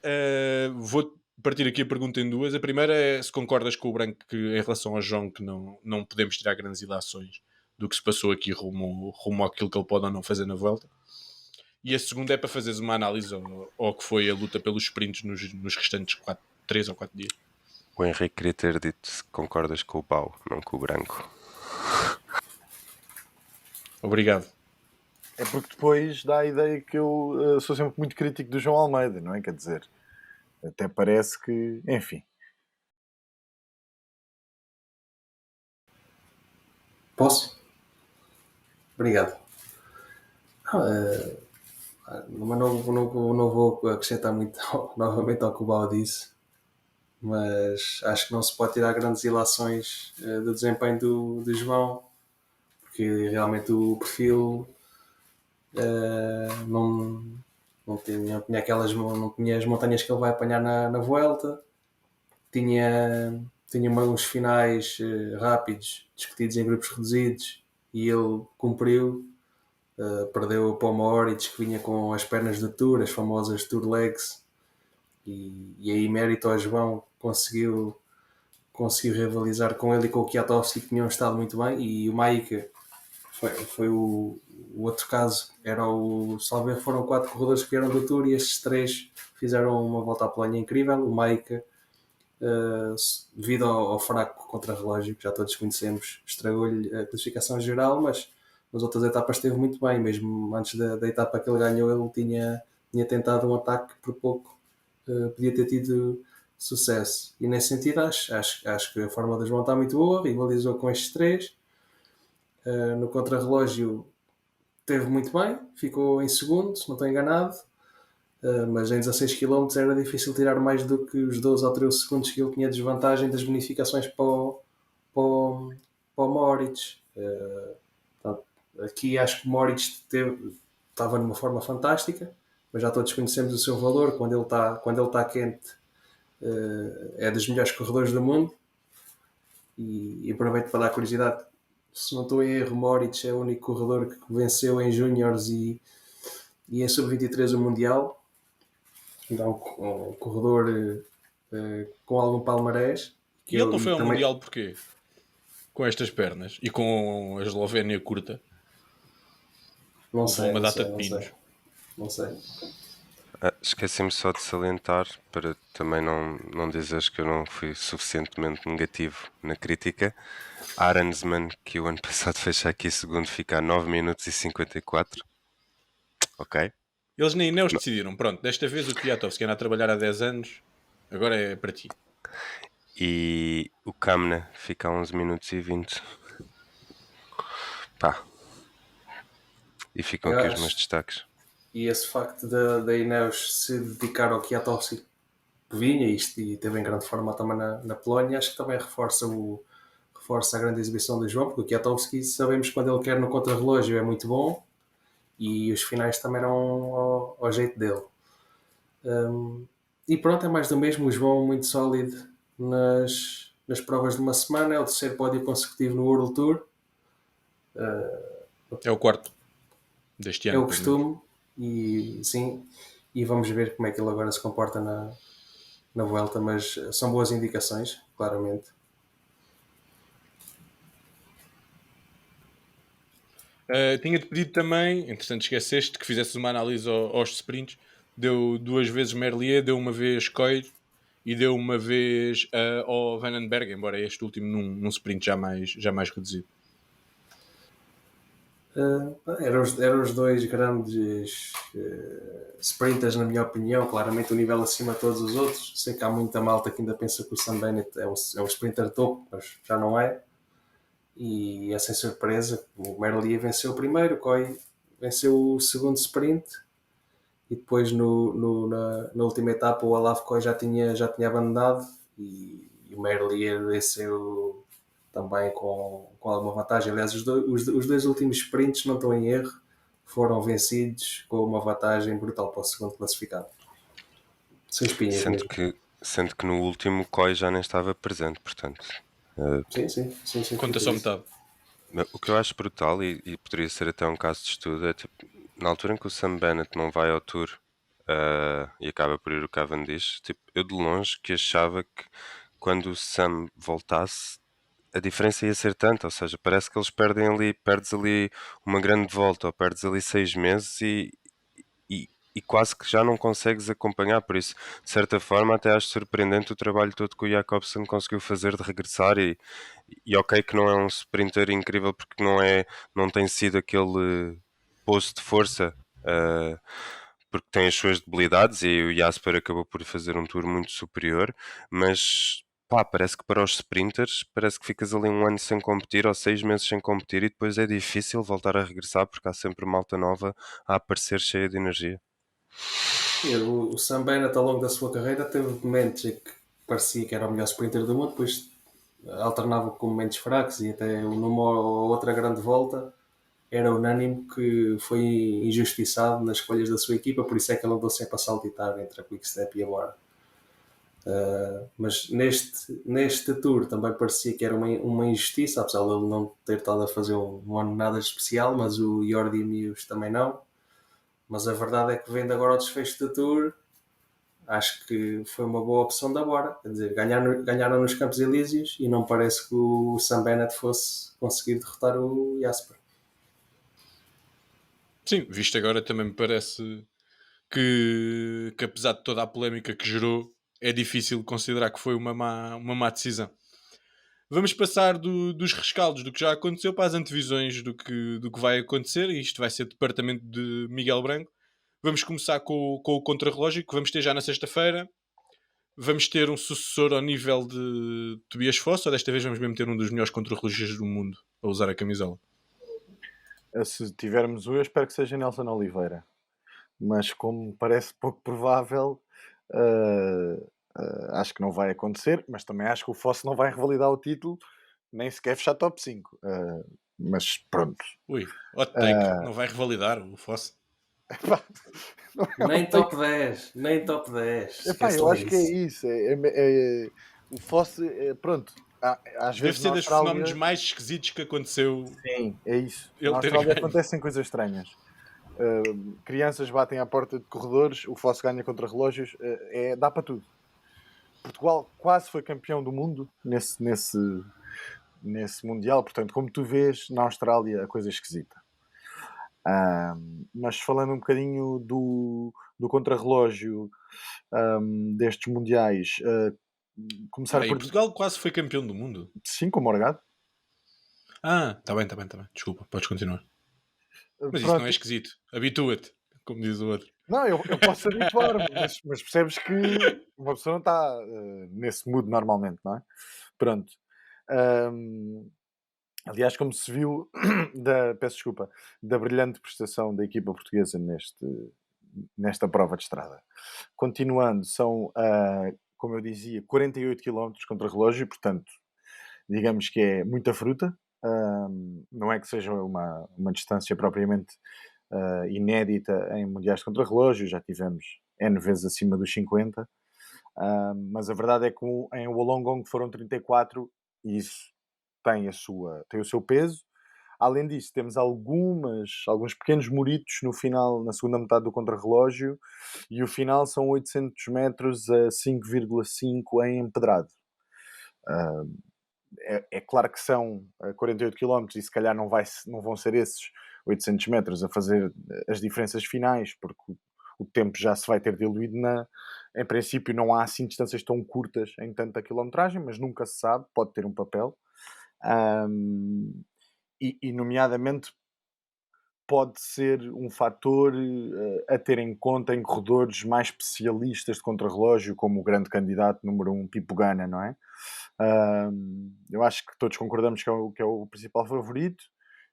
vou partir aqui a pergunta em duas. A primeira é se concordas com o Branco que em relação ao João que não podemos tirar grandes ilações do que se passou aqui rumo àquilo que ele pode ou não fazer na volta. E a segunda é para fazeres uma análise ao que foi a luta pelos sprints nos restantes 3 ou 4 dias. O Henrique queria ter dito se concordas com o Pau, não com o Branco. Obrigado. É porque depois dá a ideia que eu sou sempre muito crítico do João Almeida, não é? Quer dizer, até parece que... Enfim. Posso? Obrigado. Mas não vou acrescentar muito novamente ao que o Bau disse, mas acho que não se pode tirar grandes ilações do desempenho do João, porque realmente o perfil não tinha as montanhas que ele vai apanhar na Vuelta, tinha uns finais rápidos, discutidos em grupos reduzidos, e ele cumpriu. Perdeu para o Moritz, que vinha com as pernas do Tour, as famosas Tour Legs, e aí mérito ao João conseguiu rivalizar com ele e com o Kwiatkowski, que tinham estado muito bem. E o Maika foi o outro caso, foram 4 corredores que vieram do Tour e estes 3 fizeram uma volta à Polónia incrível. O Maika, devido ao fraco contra-relógio que já todos conhecemos, estragou-lhe a classificação geral, mas nas outras etapas esteve muito bem. Mesmo antes da etapa que ele ganhou, ele tinha tentado um ataque que por pouco podia ter tido sucesso. E nesse sentido acho que a forma do João está muito boa, rivalizou com estes 3. No contrarrelógio esteve muito bem, ficou em segundo, se não estou enganado, mas em 16 km era difícil tirar mais do que os 12 ou 13 segundos que ele tinha desvantagem das bonificações para o Moritz. Aqui acho que o Moritz estava numa forma fantástica, mas já todos conhecemos o seu valor. Quando ele está quente, é dos melhores corredores do mundo. E aproveito para dar curiosidade, se não estou em erro, Moritz é o único corredor que venceu em Júniores e em Sub-23 o Mundial. Então, um corredor com algum palmarés. E ele não foi ao Mundial porquê? Com estas pernas e com a Eslovénia curta. Não sei, uma data de pinos. Não sei. Esqueci-me só de salientar, para também não dizeres que eu não fui suficientemente negativo na crítica. Arensman, que o ano passado fez aqui segundo, fica a 9 minutos e 54. Ok. Eles nem os decidiram. Pronto, desta vez o Kwiatkowski anda a trabalhar há 10 anos. Agora é para ti. E o Kamna fica a 11 minutos e 20. Pá. E ficam Eu aqui os acho. meus destaques. E esse facto da Ineos se dedicar ao Kwiatkowski que vinha e teve em grande forma também na Polónia, acho que também reforça a grande exibição do João, porque o Kwiatkowski sabemos que quando ele quer no contrarrelógio é muito bom e os finais também eram ao jeito dele. E pronto, é mais do mesmo. O João muito sólido nas provas de uma semana, é o terceiro pódio consecutivo no World Tour. É o quarto deste É ano. o costume e sim, e vamos ver como é que ele agora se comporta na Vuelta, mas são boas indicações, claramente. Tinha-te pedido também, entretanto esqueceste, que fizesse uma análise aos sprints. Deu 2 vezes Merlier, deu uma vez Coir e deu uma vez ao Vandenberg, embora este último num sprint já mais reduzido. Eram os dois grandes sprinters, na minha opinião, claramente o nível acima de todos os outros. Sei que há muita malta que ainda pensa que o Sam Bennett é um sprinter topo, mas já não é. E é sem surpresa. O Merlier venceu o primeiro, o Coy venceu o segundo sprint e depois na última etapa o Olaf Coy já tinha abandonado e o Merlier venceu também com alguma vantagem. Aliás, os dois últimos sprints, não estou em erro, foram vencidos com uma vantagem brutal para o segundo classificado. Sem espinhas Sendo mesmo. que no último o Coy já nem estava presente, portanto. Sim. Conta só metade. O que eu acho brutal, e poderia ser até um caso de estudo, é tipo, na altura em que o Sam Bennett não vai ao Tour e acaba por ir o Cavendish, tipo, eu de longe que achava que quando o Sam voltasse a diferença ia ser tanta, ou seja, parece que eles perdes ali uma grande volta ou perdes ali 6 meses e quase que já não consegues acompanhar, por isso, de certa forma, até acho surpreendente o trabalho todo que o Jacobsen conseguiu fazer de regressar e ok que não é um sprinter incrível porque não tem sido aquele poço de força, porque tem as suas debilidades e o Jasper acabou por fazer um tour muito superior, mas pá, parece que para os sprinters, parece que ficas ali um ano sem competir ou 6 meses sem competir e depois é difícil voltar a regressar porque há sempre malta nova a aparecer cheia de energia. O Sam Bennett ao longo da sua carreira teve momentos em que parecia que era o melhor sprinter do mundo, depois alternava com momentos fracos e até numa ou outra grande volta era unânime que foi injustiçado nas escolhas da sua equipa, por isso é que ele andou sempre a saltitar entre a Quickstep e a Bora. Mas neste tour também parecia que era uma injustiça, apesar de ele não ter estado a fazer um ano nada especial, mas o Jordi Meus também não. Mas a verdade é que vendo agora o desfecho do tour, acho que foi uma boa opção da Bora. Quer dizer, ganharam nos Campos Elíseos e não parece que o Sam Bennett fosse conseguir derrotar o Jasper. Sim, visto agora também me parece que apesar de toda a polémica que gerou, é difícil considerar que foi uma má decisão. Vamos passar dos rescaldos do que já aconteceu para as antevisões do que vai acontecer, e isto vai ser departamento de Miguel Branco. Vamos começar com o contrarrelógio, que vamos ter já na sexta-feira. Vamos ter um sucessor ao nível de Tobias Foss, ou desta vez vamos mesmo ter um dos melhores contrarrelógios do mundo a usar a camisola? Se tivermos eu espero que seja Nelson Oliveira. Mas como parece pouco provável, acho que não vai acontecer. Mas também acho que o Fosse não vai revalidar o título, nem sequer fechar top 5. Mas pronto. Ui, hot take, não vai revalidar o Foss? Epá, não é Nem um top take. 10, nem top 10. Epá, eu acho que é isso. O Fosse, pronto. Às Deve vezes ser na dos fenómenos Austrália. mais esquisitos que aconteceu Sim, é isso. ele Na ter Austrália ganho. acontecem coisas estranhas. Crianças batem à porta de corredores, o Fosse ganha contra relógios, dá para tudo. Portugal quase foi campeão do mundo nesse Mundial, portanto, como tu vês, na Austrália a coisa é esquisita. Mas falando um bocadinho do contrarrelógio destes mundiais, começar E por Portugal quase foi campeão do mundo. sim, com o Morgado. Está bem. Desculpa, podes continuar. Mas isso não é Pronto, esquisito. Habitua-te, como diz o outro. não, eu posso habituar-me, mas percebes que uma pessoa não está nesse mood normalmente, não é? Pronto. Ahm, Aliás, como se viu peço desculpa, da brilhante prestação da equipa portuguesa nesta prova de estrada. Continuando, são, como eu dizia, 48 quilómetros contra relógio, portanto, digamos que é muita fruta. Não é que seja uma distância propriamente inédita em mundiais de contrarrelógio, já tivemos N vezes acima dos 50, mas a verdade é que em Wollongong foram 34 e isso tem o seu peso. Além disso, temos alguns pequenos muritos no final, na segunda metade do contrarrelógio, e o final são 800 metros a 5,5 em empedrado. Ah, é claro que são 48 quilómetros e se calhar não vão ser esses 800 metros a fazer as diferenças finais, porque o tempo já se vai ter diluído em princípio não há assim distâncias tão curtas em tanta quilometragem, mas nunca se sabe, pode ter um papel. E nomeadamente pode ser um fator a ter em conta em corredores mais especialistas de contrarrelógio, como o grande candidato número 1, Pipo Gana, não é? Eu acho que todos concordamos que é o principal favorito,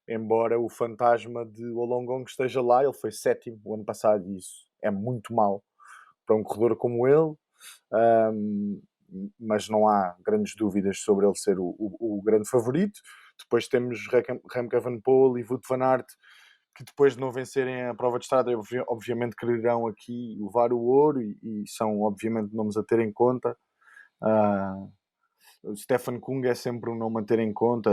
embora o fantasma de Wollongong esteja lá. Ele foi sétimo o ano passado e isso é muito mau para um corredor como ele. Mas não há grandes dúvidas sobre ele ser o grande favorito. Depois temos Remco Evenepoel e Wout van Aert, que depois de não vencerem a prova de estrada, obviamente quererão aqui levar o ouro e são obviamente nomes a ter em conta. O Stefan Kung é sempre um nome a ter em conta.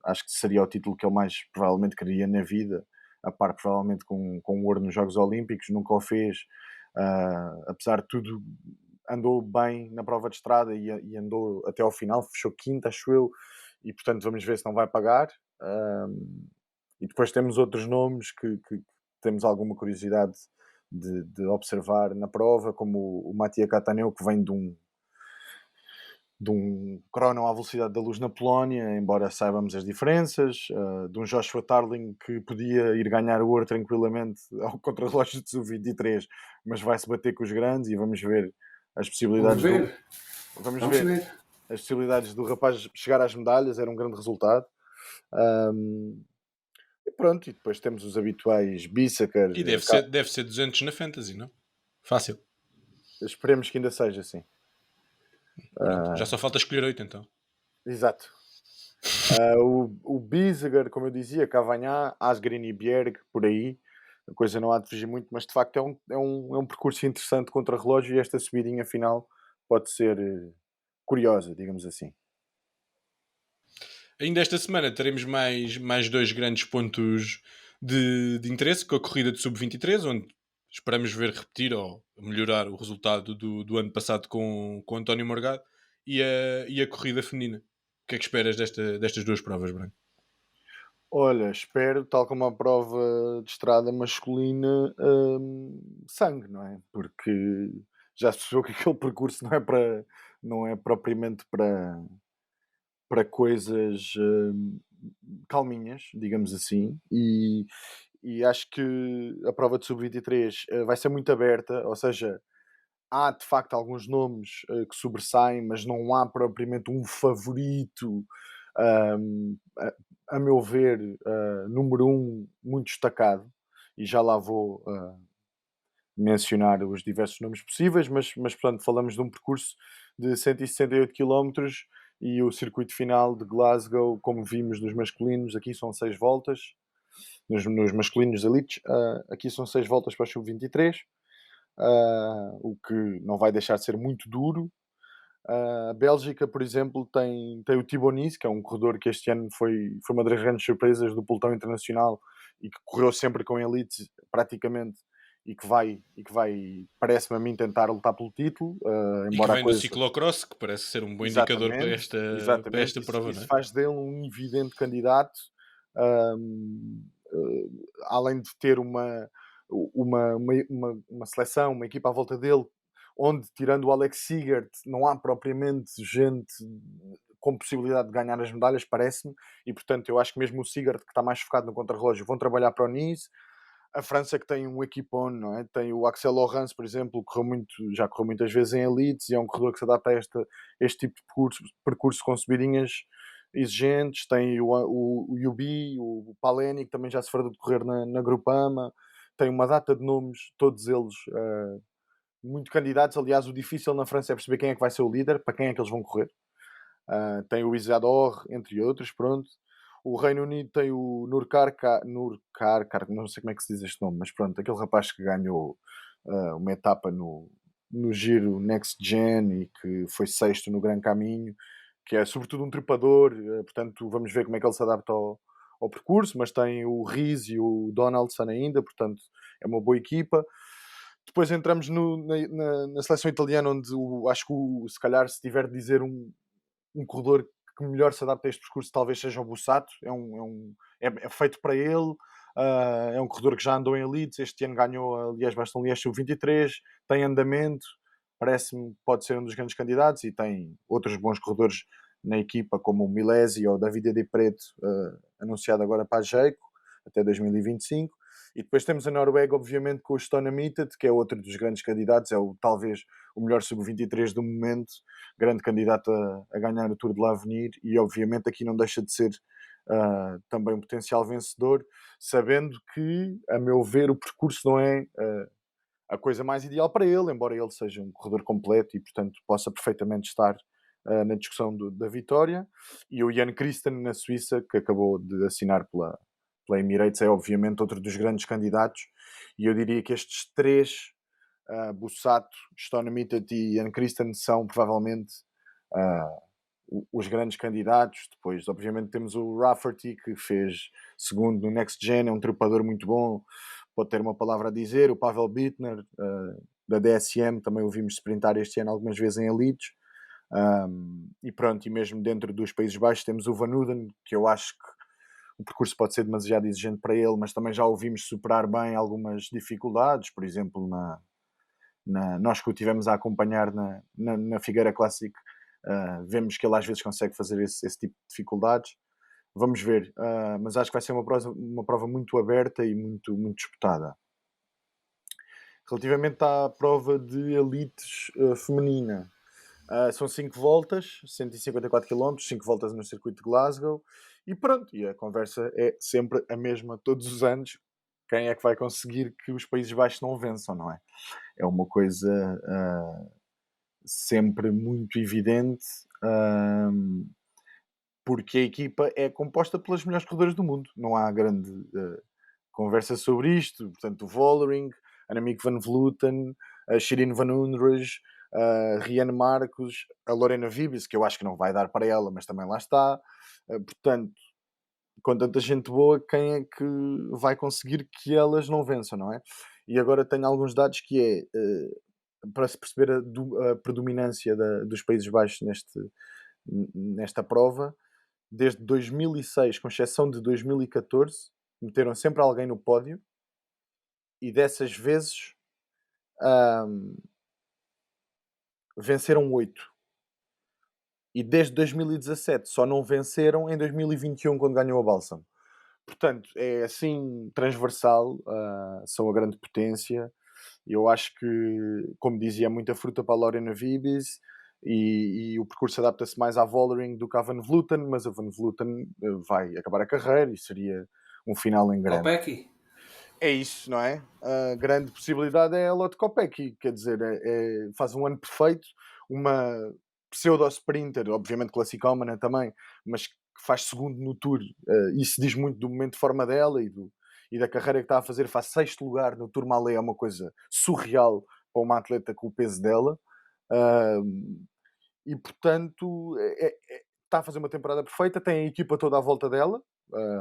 Acho que seria o título que ele mais provavelmente queria na vida, a par provavelmente com o ouro nos Jogos Olímpicos. Nunca o fez, apesar de tudo andou bem na prova de estrada e andou até ao final, fechou quinto, acho eu, e portanto vamos ver se não vai pagar. E depois temos outros nomes que temos alguma curiosidade de observar na prova, como o Mattia Cataneu, que vem de um crono à velocidade da luz na Polónia, embora saibamos as diferenças, de um Joshua Tarling que podia ir ganhar o ouro tranquilamente ao contrarrelógio de Sub-23, mas vai-se bater com os grandes e vamos ver as possibilidades Vamos ver. as possibilidades do rapaz chegar às medalhas. Era um grande resultado. E pronto, e depois temos os habituais Bissaker. E deve ser 200 na Fantasy, não? Fácil. Esperemos que ainda seja assim. Pronto, já só falta escolher 8 então. Exato. O Bissaker, como eu dizia, Cavanhá, Asgreen e Bjerg, por aí. A coisa não há de fugir muito, mas de facto é um percurso interessante contra relógio e esta subidinha final pode ser curiosa, digamos assim. Ainda esta semana teremos mais 2 grandes pontos de interesse, com a corrida de Sub-23, onde esperamos ver repetir ou melhorar o resultado do ano passado com António Morgado, e a corrida feminina. O que é que esperas destas duas provas, Branco? Olha, espero, tal como a prova de estrada masculina, sangue, não é? Porque já se percebeu que aquele percurso não é propriamente para coisas calminhas, digamos assim, e acho que a prova de sub-23 vai ser muito aberta, ou seja, há de facto alguns nomes que sobressaem, mas não há propriamente um favorito, a meu ver, número 1 muito destacado, e já lá vou mencionar os diversos nomes possíveis, mas portanto falamos de um percurso de 168 quilómetros e o circuito final de Glasgow, como vimos nos masculinos, aqui são 6 voltas, nos masculinos elites, aqui são 6 voltas para o sub-23, o que não vai deixar de ser muito duro. A Bélgica, por exemplo, tem o Thibaut, que é um corredor que este ano foi uma das grandes surpresas do pelotão internacional e que correu sempre com elites praticamente, e que vai, parece-me a mim, tentar lutar pelo título, E embora que vem a coisa... do ciclocross, que parece ser um bom indicador para esta prova, isso não é? faz dele um evidente candidato. além de ter uma seleção, uma equipa à volta dele, onde, tirando o Alex Sigert, não há propriamente gente com possibilidade de ganhar as medalhas, parece-me, e portanto eu acho que mesmo o Sigert, que está mais focado no contrarrelógio, vão trabalhar para o Nice. A França, que tem um equipão, não é? Tem o Axel Laurens, por exemplo, já correu muitas vezes em elites e é um corredor que se adapta a este tipo de percurso com subidinhas exigentes. Tem o Yubi, o Paleni, que também já se fará de correr na Grupama. Tem uma data de nomes, todos eles muito candidatos. Aliás, o difícil na França é perceber quem é que vai ser o líder, para quem é que eles vão correr. Tem o Isador, entre outros, pronto. O Reino Unido tem o Nurkar, não sei como é que se diz este nome, mas pronto, aquele rapaz que ganhou uma etapa no Giro Next Gen e que foi sexto no Gran Caminho, que é sobretudo um trepador, portanto vamos ver como é que ele se adapta ao percurso, mas tem o Riz e o Donaldson ainda, portanto é uma boa equipa. Depois entramos na seleção italiana, onde acho que se calhar, se tiver de dizer um corredor que melhor se adapta a este percurso, talvez seja o Bussato. É feito para ele. É um corredor que já andou em elites. Este ano ganhou a Liège-Bastogne-Liège sub-23. Tem andamento. Parece-me que pode ser um dos grandes candidatos. E tem outros bons corredores na equipa, como o Milesi ou o Davide De Preto, anunciado agora para a Jeico, até 2025. E depois temos a Noruega, obviamente, com o Stone Mitted, que é outro dos grandes candidatos, talvez o melhor sub-23 do momento, grande candidato a ganhar o Tour de l'Avenir, e obviamente aqui não deixa de ser também um potencial vencedor, sabendo que, a meu ver, o percurso não é a coisa mais ideal para ele, embora ele seja um corredor completo e, portanto, possa perfeitamente estar na discussão da vitória. E o Jan Christen, na Suíça, que acabou de assinar pela Emirates, é obviamente outro dos grandes candidatos, e eu diria que estes três, Bussato, Stone Mitted e Jan Christen, são provavelmente os grandes candidatos. Depois, obviamente, temos o Rafferty, que fez segundo no Next Gen, é um trepador muito bom, pode ter uma palavra a dizer. O Pavel Bittner, da DSM, também o vimos sprintar este ano algumas vezes em elites. E pronto, e mesmo dentro dos Países Baixos temos o Van Uden, que eu acho que o percurso pode ser demasiado exigente para ele, mas também já o vimos superar bem algumas dificuldades. Por exemplo, nós que o tivemos a acompanhar na Figueira Classic, vemos que ele às vezes consegue fazer esse tipo de dificuldades. Vamos ver, mas acho que vai ser uma prova muito aberta e muito, muito disputada. Relativamente à prova de elites feminina, são 5 voltas, 154 km, 5 voltas no circuito de Glasgow, e pronto, e a conversa é sempre a mesma todos os anos. Quem é que vai conseguir que os Países Baixos não vençam, não é? É uma coisa sempre muito evidente, porque a equipa é composta pelas melhores corredoras do mundo. Não há grande conversa sobre isto. Portanto, o Vollering, Annemiek van Vleuten, a Shirin van Undrej, a Rianne Marcos, a Lorena Wiebes, que eu acho que não vai dar para ela, mas também lá está. Portanto, com tanta gente boa, quem é que vai conseguir que elas não vençam, não é? E agora tenho alguns dados que é, para se perceber a predominância dos Países Baixos nesta prova. Desde 2006, com exceção de 2014, meteram sempre alguém no pódio, e dessas vezes venceram 8. E desde 2017 só não venceram em 2021, quando ganhou a Balsam. Portanto, é assim transversal, são a grande potência. Eu acho que, como dizia, é muita fruta para a Lorena Wiebes, e o percurso adapta-se mais à Vollering do que à Van Vleuten, mas a Van Vleuten vai acabar a carreira e seria um final em grande. Kopecky? É isso, não é? A grande possibilidade é a Lotte Kopecky, quer dizer, faz um ano perfeito, uma pseudo-sprinter, obviamente classicómana também, mas que faz segundo no Tour. Isso diz muito do momento de forma dela e da carreira que está a fazer. Faz 6º lugar no Tour Malé, é uma coisa surreal para uma atleta com o peso dela. E portanto está a fazer uma temporada perfeita, tem a equipa toda à volta dela,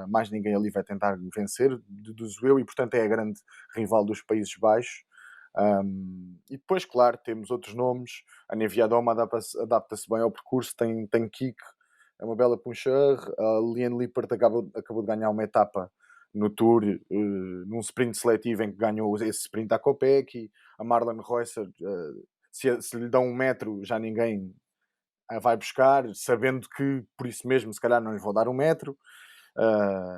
mais ninguém ali vai tentar vencer, deduzo eu, e portanto é a grande rival dos Países Baixos. E depois, claro, temos outros nomes. A Neviadoma adapta-se bem ao percurso, tem kick, é uma bela puncher. A Liane Lippert acabou de ganhar uma etapa no Tour, num sprint seletivo em que ganhou esse sprint à Kopecky. A Marlon Reusser, se lhe dão 1 metro, já ninguém a vai buscar, sabendo que por isso mesmo se calhar não lhe vou dar 1 metro.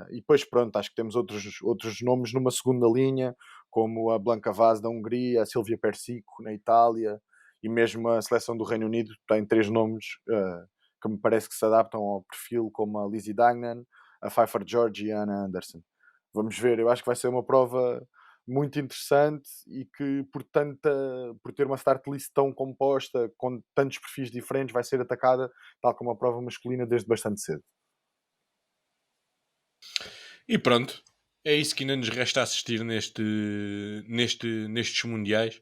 E depois pronto, acho que temos outros nomes numa segunda linha, como a Blanca Vaz da Hungria, a Silvia Persico na Itália, e mesmo a seleção do Reino Unido tem 3 nomes que me parece que se adaptam ao perfil, como a Lizzie Deignan, a Pfeiffer George e a Anna Anderson. Vamos ver, eu acho que vai ser uma prova muito interessante e que por ter uma start list tão composta, com tantos perfis diferentes, vai ser atacada, tal como a prova masculina, desde bastante cedo. E pronto, é isso que ainda nos resta assistir nestes mundiais.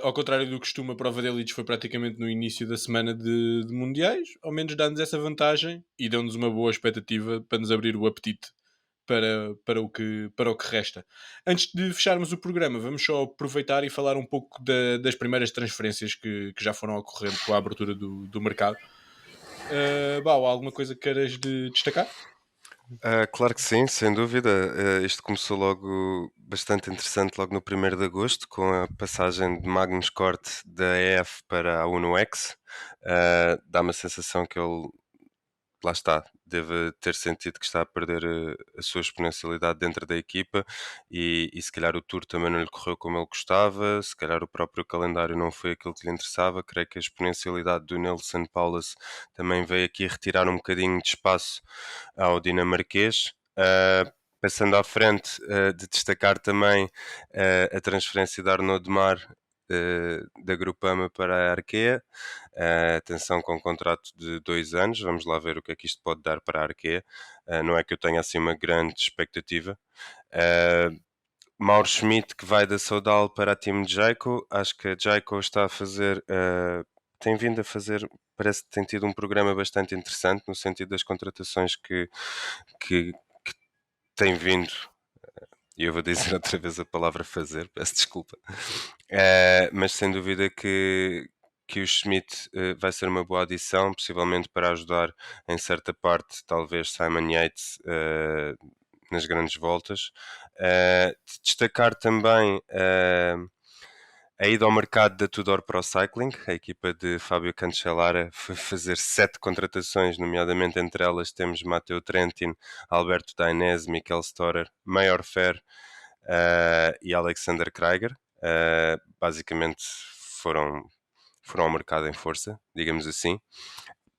Ao contrário do costume, a prova de elites foi praticamente no início da semana de mundiais, ao menos dá-nos essa vantagem e deu-nos uma boa expectativa para nos abrir o apetite para o que resta. Antes de fecharmos o programa, vamos só aproveitar e falar um pouco das primeiras transferências que já foram ocorrendo com a abertura do mercado. Bau, alguma coisa que queiras destacar? Claro que sim, sem dúvida. Isto começou logo bastante interessante, logo no 1º de agosto, com a passagem de Magnus Cort da EF para a Uno X. Dá-me a sensação que ele, lá está, deve ter sentido que está a perder a sua exponencialidade dentro da equipa e se calhar o Tour também não lhe correu como ele gostava, se calhar o próprio calendário não foi aquilo que lhe interessava. Creio que a exponencialidade do Nelson Paulus também veio aqui retirar um bocadinho de espaço ao dinamarquês. Passando à frente, de destacar também a transferência de Arnaud Demar da Groupama para a Arkea. Atenção, com um contrato de 2 anos, vamos lá ver o que é que isto pode dar para a Arkea. Não é que eu tenha assim uma grande expectativa. Mauro Schmidt, que vai da Soudal para a Team Jayco. Acho que a Jayco está a fazer, tem vindo a fazer, parece que tem tido um programa bastante interessante no sentido das contratações que tem vindo, e eu vou dizer outra vez a palavra fazer, peço desculpa, mas sem dúvida que o Schmidt vai ser uma boa adição, possivelmente para ajudar em certa parte, talvez, Simon Yates nas grandes voltas. Destacar também a ida ao mercado da Tudor Pro Cycling. A equipa de Fábio Cancellara foi fazer 7 contratações, nomeadamente entre elas temos Matteo Trentin, Alberto Dainese, Mikel Storer, Mayor Fer e Alexander Krieger. Basicamente foram ao mercado em força, digamos assim.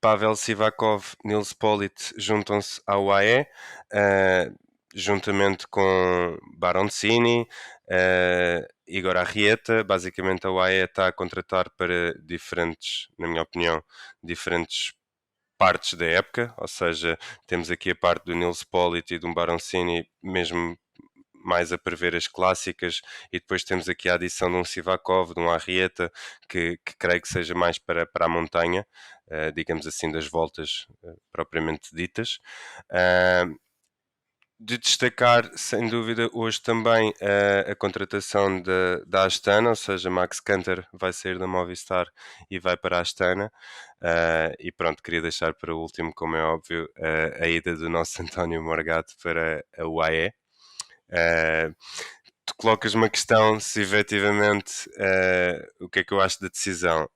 Pavel Sivakov, Nils Politt juntam-se ao UAE, juntamente com Baroncini, Igor Arrieta. Basicamente a UAE está a contratar para diferentes, na minha opinião, diferentes partes da época, ou seja, temos aqui a parte do Nils Politt e do Baroncini mesmo mais a prever as clássicas, e depois temos aqui a adição de um Sivakov, de um Arrieta, que creio que seja mais para a montanha, digamos assim, das voltas propriamente ditas. De destacar, sem dúvida, hoje também a contratação da Astana, ou seja, Max Kanter vai sair da Movistar e vai para a Astana. E pronto, queria deixar para o último, como é óbvio, a ida do nosso António Morgado para a UAE. Tu colocas uma questão se efetivamente o que é que eu acho da decisão.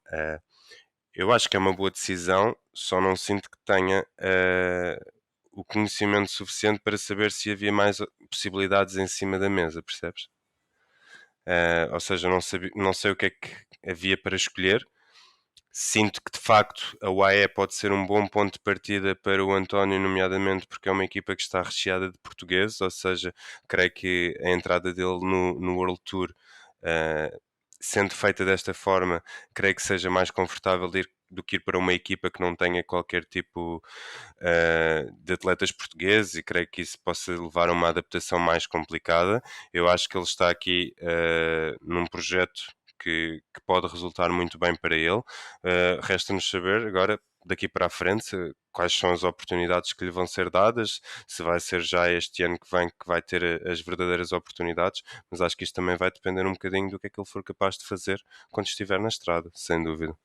Eu acho que é uma boa decisão, só não sinto que tenha o conhecimento suficiente para saber se havia mais possibilidades em cima da mesa, percebes? Ou seja, não sei o que é que havia para escolher. Sinto que de facto a UAE pode ser um bom ponto de partida para o António, nomeadamente porque é uma equipa que está recheada de portugueses, ou seja, creio que a entrada dele no World Tour, sendo feita desta forma, creio que seja mais confortável do que ir para uma equipa que não tenha qualquer tipo de atletas portugueses, e creio que isso possa levar a uma adaptação mais complicada. Eu acho que ele está aqui num projeto que pode resultar muito bem para ele. Resta-nos saber agora, daqui para a frente, quais são as oportunidades que lhe vão ser dadas, se vai ser já este ano que vem que vai ter as verdadeiras oportunidades, mas acho que isto também vai depender um bocadinho do que é que ele for capaz de fazer quando estiver na estrada, sem dúvida.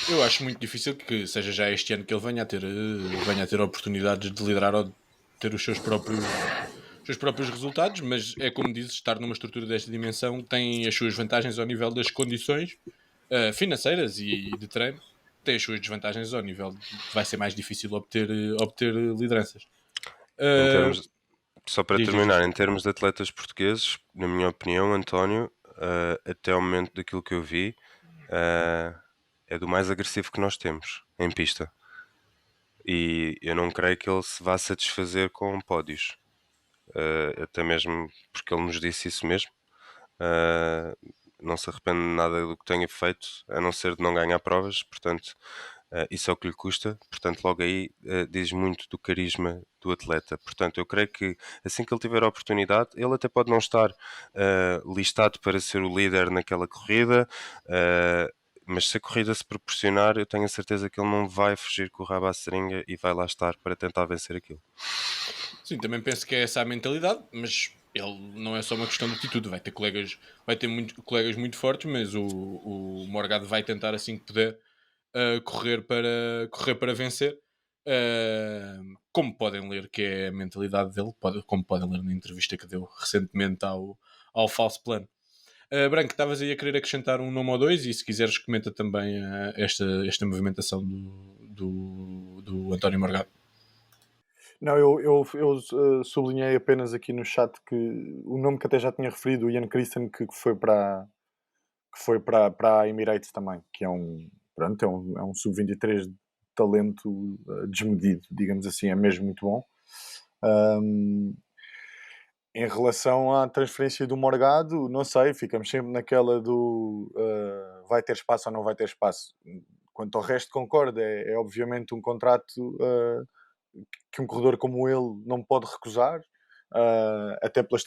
Eu acho muito difícil que seja já este ano que ele venha a ter oportunidades de liderar ter os seus próprios resultados, mas é como dizes, estar numa estrutura desta dimensão tem as suas vantagens ao nível das condições financeiras e de treino, tem as suas desvantagens ao nível de vai ser mais difícil obter lideranças. Em Uh, termos, só para diz. terminar, em termos de atletas portugueses, na minha opinião, António, até ao momento daquilo que eu vi, é do mais agressivo que nós temos em pista. E eu não creio que ele se vá satisfazer com pódios. Até mesmo porque ele nos disse isso mesmo. Não se arrepende de nada do que tenha feito, a não ser de não ganhar provas, portanto, isso é o que lhe custa. Portanto, logo aí diz muito do carisma do atleta. Portanto, eu creio que assim que ele tiver a oportunidade, ele até pode não estar listado para ser o líder naquela corrida, mas se a corrida se proporcionar, eu tenho a certeza que ele não vai fugir com o rabo à seringa e vai lá estar para tentar vencer aquilo. Sim, também penso que é essa a mentalidade, mas ele não é só uma questão de atitude, vai ter colegas muito fortes, mas o Morgado vai tentar assim que puder correr para vencer. Como podem ler, que é a mentalidade dele, como podem ler na entrevista que deu recentemente ao Falso Plano. Branco, estavas aí a querer acrescentar um nome ou dois, e se quiseres comenta também esta movimentação do António Morgado. Não, eu sublinhei apenas aqui no chat que o nome que até já tinha referido, o Ian Christen, que foi para a Emirates também, que pronto, é um sub-23 de talento desmedido, digamos assim, é mesmo muito bom. Em relação à transferência do Morgado, não sei, ficamos sempre naquela do vai ter espaço ou não vai ter espaço. Quanto ao resto, concordo, é obviamente um contrato que um corredor como ele não pode recusar, até pela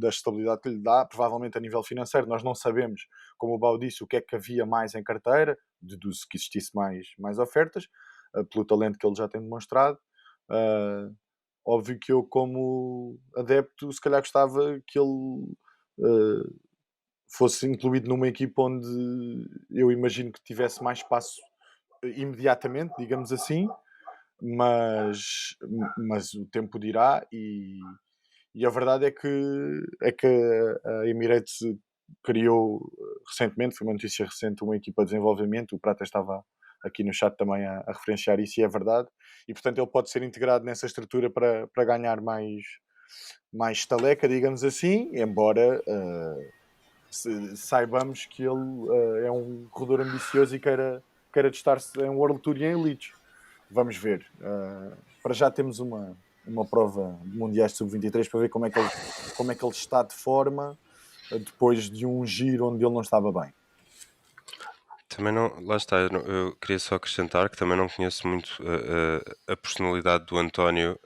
estabilidade que lhe dá, provavelmente a nível financeiro. Nós não sabemos, como o Bau disse, o que é que havia mais em carteira, deduzo que existisse mais ofertas, pelo talento que ele já tem demonstrado. Óbvio que eu, como adepto, se calhar gostava que ele fosse incluído numa equipa onde eu imagino que tivesse mais espaço imediatamente, digamos assim, mas o tempo dirá, e a verdade é que a Emirates criou recentemente, foi uma notícia recente, uma equipa de desenvolvimento. O Prata estava aqui no chat também a referenciar isso, e é verdade, e portanto ele pode ser integrado nessa estrutura para ganhar mais estaleca, digamos assim, embora saibamos que ele é um corredor ambicioso e queira testar-se em World Tour e em Elites. Vamos ver. Para já temos uma prova de Mundiais de Sub-23 para ver como é que ele está de forma depois de um giro onde ele não estava bem. Também não, lá está, eu queria só acrescentar que também não conheço muito a personalidade do António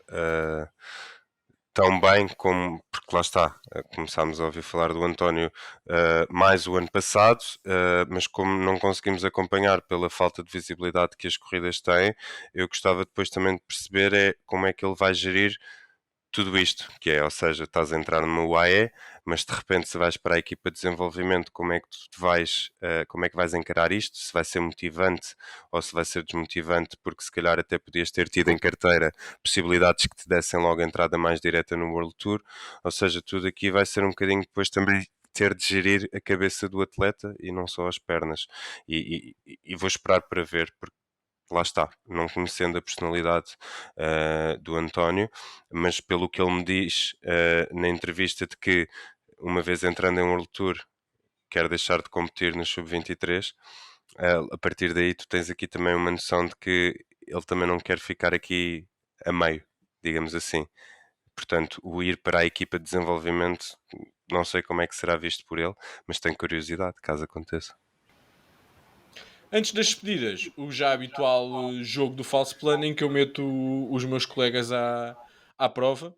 tão bem como, porque lá está, começámos a ouvir falar do António mais o ano passado, mas como não conseguimos acompanhar pela falta de visibilidade que as corridas têm, eu gostava depois também de perceber como é que ele vai gerir tudo isto, que é, ou seja, estás a entrar numa UAE, mas de repente se vais para a equipa de desenvolvimento, como é que tu como é que vais encarar isto? Se vai ser motivante ou se vai ser desmotivante, porque se calhar até podias ter tido em carteira possibilidades que te dessem logo entrada mais direta no World Tour, ou seja, tudo aqui vai ser um bocadinho depois também ter de gerir a cabeça do atleta e não só as pernas, e vou esperar para ver, porque lá está, não conhecendo a personalidade do António, mas pelo que ele me diz na entrevista de que uma vez entrando em World Tour quer deixar de competir no Sub-23, a partir daí tu tens aqui também uma noção de que ele também não quer ficar aqui a meio, digamos assim. Portanto, o ir para a equipa de desenvolvimento, não sei como é que será visto por ele, mas tenho curiosidade, caso aconteça. Antes das despedidas, o já habitual jogo do falso plano em que eu meto os meus colegas à prova.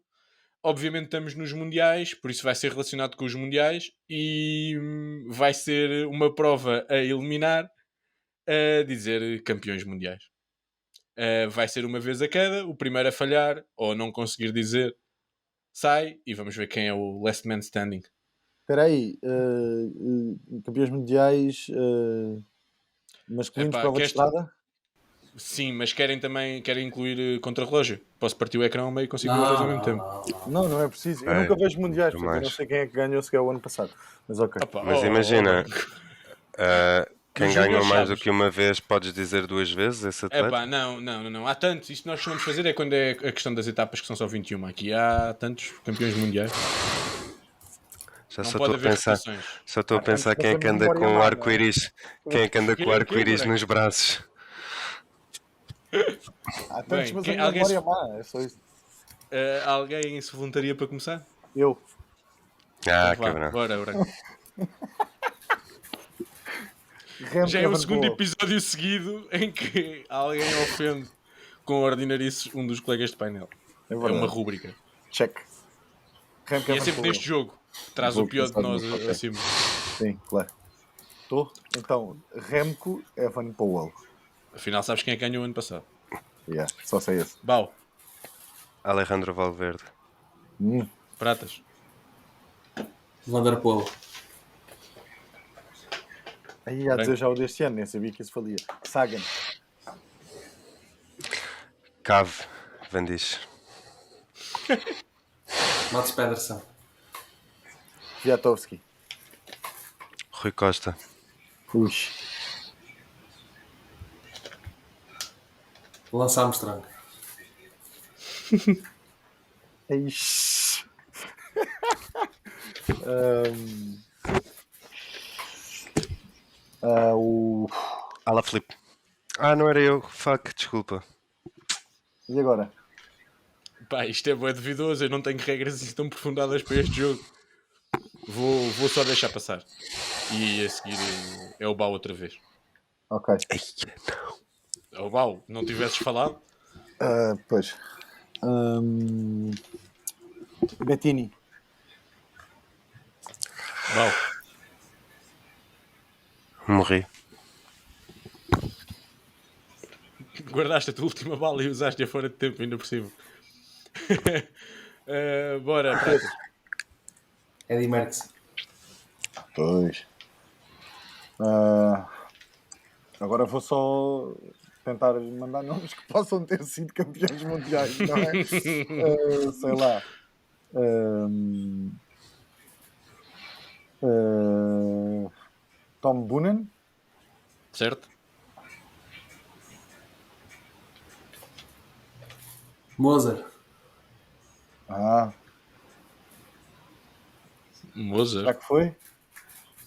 Obviamente estamos nos mundiais, por isso vai ser relacionado com os mundiais, e vai ser uma prova a eliminar, a dizer campeões mundiais. Vai ser uma vez a cada, o primeiro a falhar ou não conseguir dizer sai, e vamos ver quem é o last man standing. Espera aí, campeões mundiais masculinos, Epá, prova de estrada? Sim, mas querem incluir contrarrelógio. Posso partir o ecrã ao meio e consigo ver os dois ao mesmo tempo. Não é preciso. Eu É, nunca vejo mundiais, nunca portanto, eu não mais. sei quem é que ganhou sequer o ano passado. Mas ok. Opa, Mas imagina, Branco. quem Nos ganhou Júniores mais do sabes. que uma vez, podes dizer 2 vezes esse atleta? Epá, não. Há tantos. Isto que nós costumamos fazer é quando é a questão das etapas que são só 21. Aqui há tantos campeões mundiais. Já Não só pode estou a haver pensar, repetições. só estou a Há tantos pensar que quem é não que temos anda memória com o má, não é? arco-íris. Quem é que anda com o Quê, arco-íris branco? nos braços? Há tantos, Bem, mas a minha alguém memória é má. É só isso. alguém se voluntaria para começar? Eu. Ah, Então vá, cabrão. bora, Branco. Remco Já é o segundo Evenepoel. episódio seguido em que alguém ofende com ordinarices um dos colegas de painel. É É uma verdade. rúbrica. Check. Remco E é sempre Evenepoel. neste jogo que traz Vou o pior de começar nós no- ok. acima. Sim, claro. Estou? Então, Remco Evenepoel. Afinal, sabes quem é que ganhou o ano passado? Yeah, só sei esse. Bau, Alejandro Valverde. pratas. Van der Poel. Aí ia dizer já o deste ano, nem sabia que isso valia. Sagan. Cave. Van Dijk. Mats Pedersen. Kwiatkowski. Rui Costa. Ui. Lance Armstrong. Eish. O... Alaphilippe. Ah, não era eu. Fuck, desculpa. E agora? Pá, isto é bué duvidoso, eu não tenho regras assim tão profundadas para este jogo. Vou só deixar passar. E a seguir é o Bau outra vez. Ok. Ai, não. É o Bau, não tivesses falado? Pois. Bettini. Bau. Morri. Guardaste a tua última bala e usaste-a fora de tempo, ainda por cima. Bora, pratas. Eddie Merckx. Pois. Agora vou só tentar mandar nomes que possam ter sido campeões mundiais, não é? Sei lá. Tom Boonen. Certo? Moser. Será Mozart? que foi?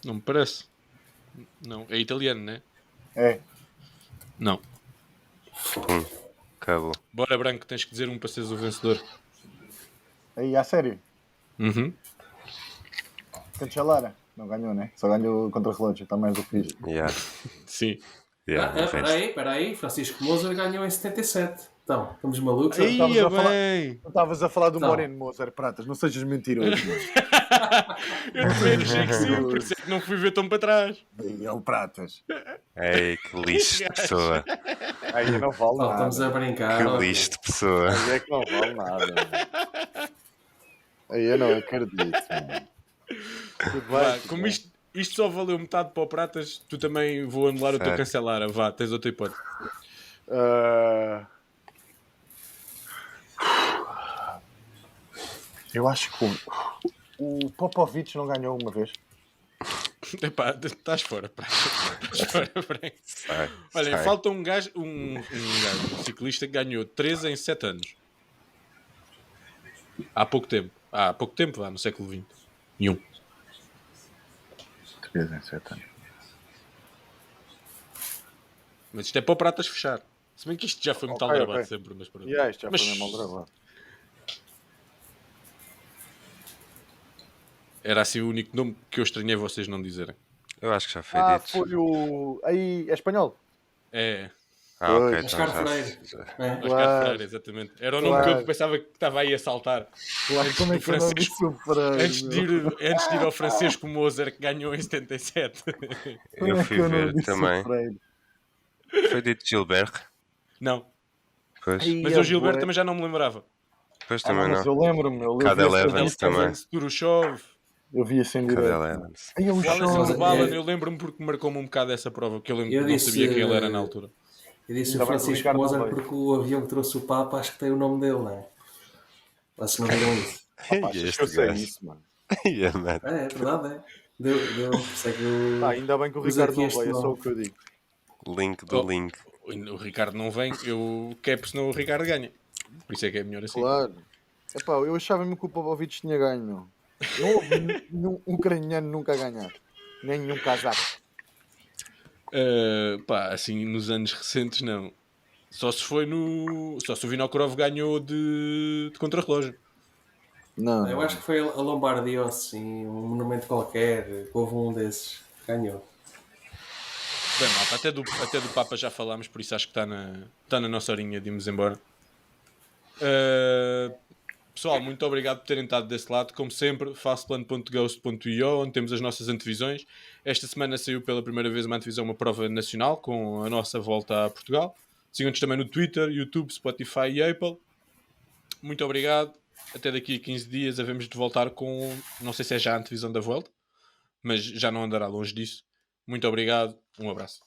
Não me parece. Não, é italiano, né? É. Não. Acabou. Bora, Branco, tens que dizer um para seres o vencedor. Aí, a sério. Uhum. Cancelara. Não ganhou, né? Só ganhou contra o relógio. Está mais do que fiz. Yeah. Sim. Yeah, o resto. Espera aí. Francisco Moser ganhou em 77. Então, estamos malucos? Aí, Estavas a falar- bem! Tu estavas a falar do Não. Moreno Mozart Pratas. Não sejas mentiroso. Eu também achei que sim, por isso é que não fui ver tão para trás. Aí é o Pratas. Ei, que lixo de pessoa. Aí não vale Não, nada. estamos a brincar. Que ó. lixo de pessoa. Aí é que não vale nada. Aí eu não acredito. Mano. Tudo bem, Vá, tudo como bem. isto só valeu metade para o Pratas, tu também vou anular o teu Certo. cancelar. Vá, tens outra hipótese. Eu acho que o Popovic não ganhou uma vez. Epá, estás fora, Pratas. Estás fora, Branco. Sai, Olha, sai. falta um gajo, um ciclista que ganhou 3 em 7 anos. Há pouco tempo. Há pouco tempo, no século XX. E um. 3 em 7 anos. Mas isto é para o Pratas fechar. Se bem que isto já foi muito Ok, aldrabado ok. sempre. Mas, pronto. E isto já Mas foi mesmo aldrabado. era assim o único nome que eu estranhei vocês não dizerem. Eu acho que já foi dito. Foi o... Aí, é espanhol? É, Ah, ok. Pois. Então Oscar já, Freire. já- É. Oscar Claro. Freire, exatamente. Era o nome que Claro. eu pensava que estava aí a saltar. Claro, como é do que eu não Francisco. disse o Freire? Antes de ir ao Francisco Moser, que ganhou em 77. Como Eu é fui que eu não ver disse também. o Freire? Foi dito Gilberto. Não, Pois, Ai, mas é o Gilberto bué. também já não me lembrava. pois Não, também mas não. eu lembro-me. Eu Cadel vi esse Evans vídeo. também. Turushov, Eu vi assim Cadel direto. Evans. Aí o o Alex Sean. O'Ballen, eu lembro-me porque marcou-me um bocado essa prova, que eu lembro Eu que não disse, sabia quem ele era na altura. Eu disse Ainda o bem que o Francisco Ricardo não Mozart veio. porque o avião que trouxe o Papa acho que tem o nome dele, não é? Vocês não viram isso? Opa, E achas que eu este sei gajo. isso, mano? Yeah, man. É verdade, é. Deu, por isso é que Pá, eu ainda bem que o pus Ricardo aqui não este veio, é só o nome. que eu digo. Link do Oh, link. o Ricardo não vem, eu quero, senão o Ricardo ganha. Por isso é que é melhor assim. Claro. Epá, eu achava mesmo que o Popovic tinha ganho, meu. Não houve nenhum ucraniano nunca a ganhar. Nem nenhum casaco. Pá, assim, nos anos recentes, não. Só se foi no. Só se o Vinokurov ganhou de contrarrelógio. Não, Eu não, acho que foi a Lombardios, sim, um monumento qualquer, houve um desses que ganhou. Bem, malta, até do Papa já falámos, por isso acho que está na nossa horinha de irmos embora. Uh, Pessoal, muito obrigado por terem estado desse lado. Como sempre, fastplan.ghost.io, onde temos as nossas antevisões. Esta semana saiu pela primeira vez uma antevisão, uma prova nacional, com a nossa volta a Portugal. Sigam-nos também no Twitter, YouTube, Spotify e Apple. Muito obrigado. Até daqui a 15 dias havemos de voltar com, não sei se é já a antevisão da volta, mas já não andará longe disso. Muito obrigado. Um abraço.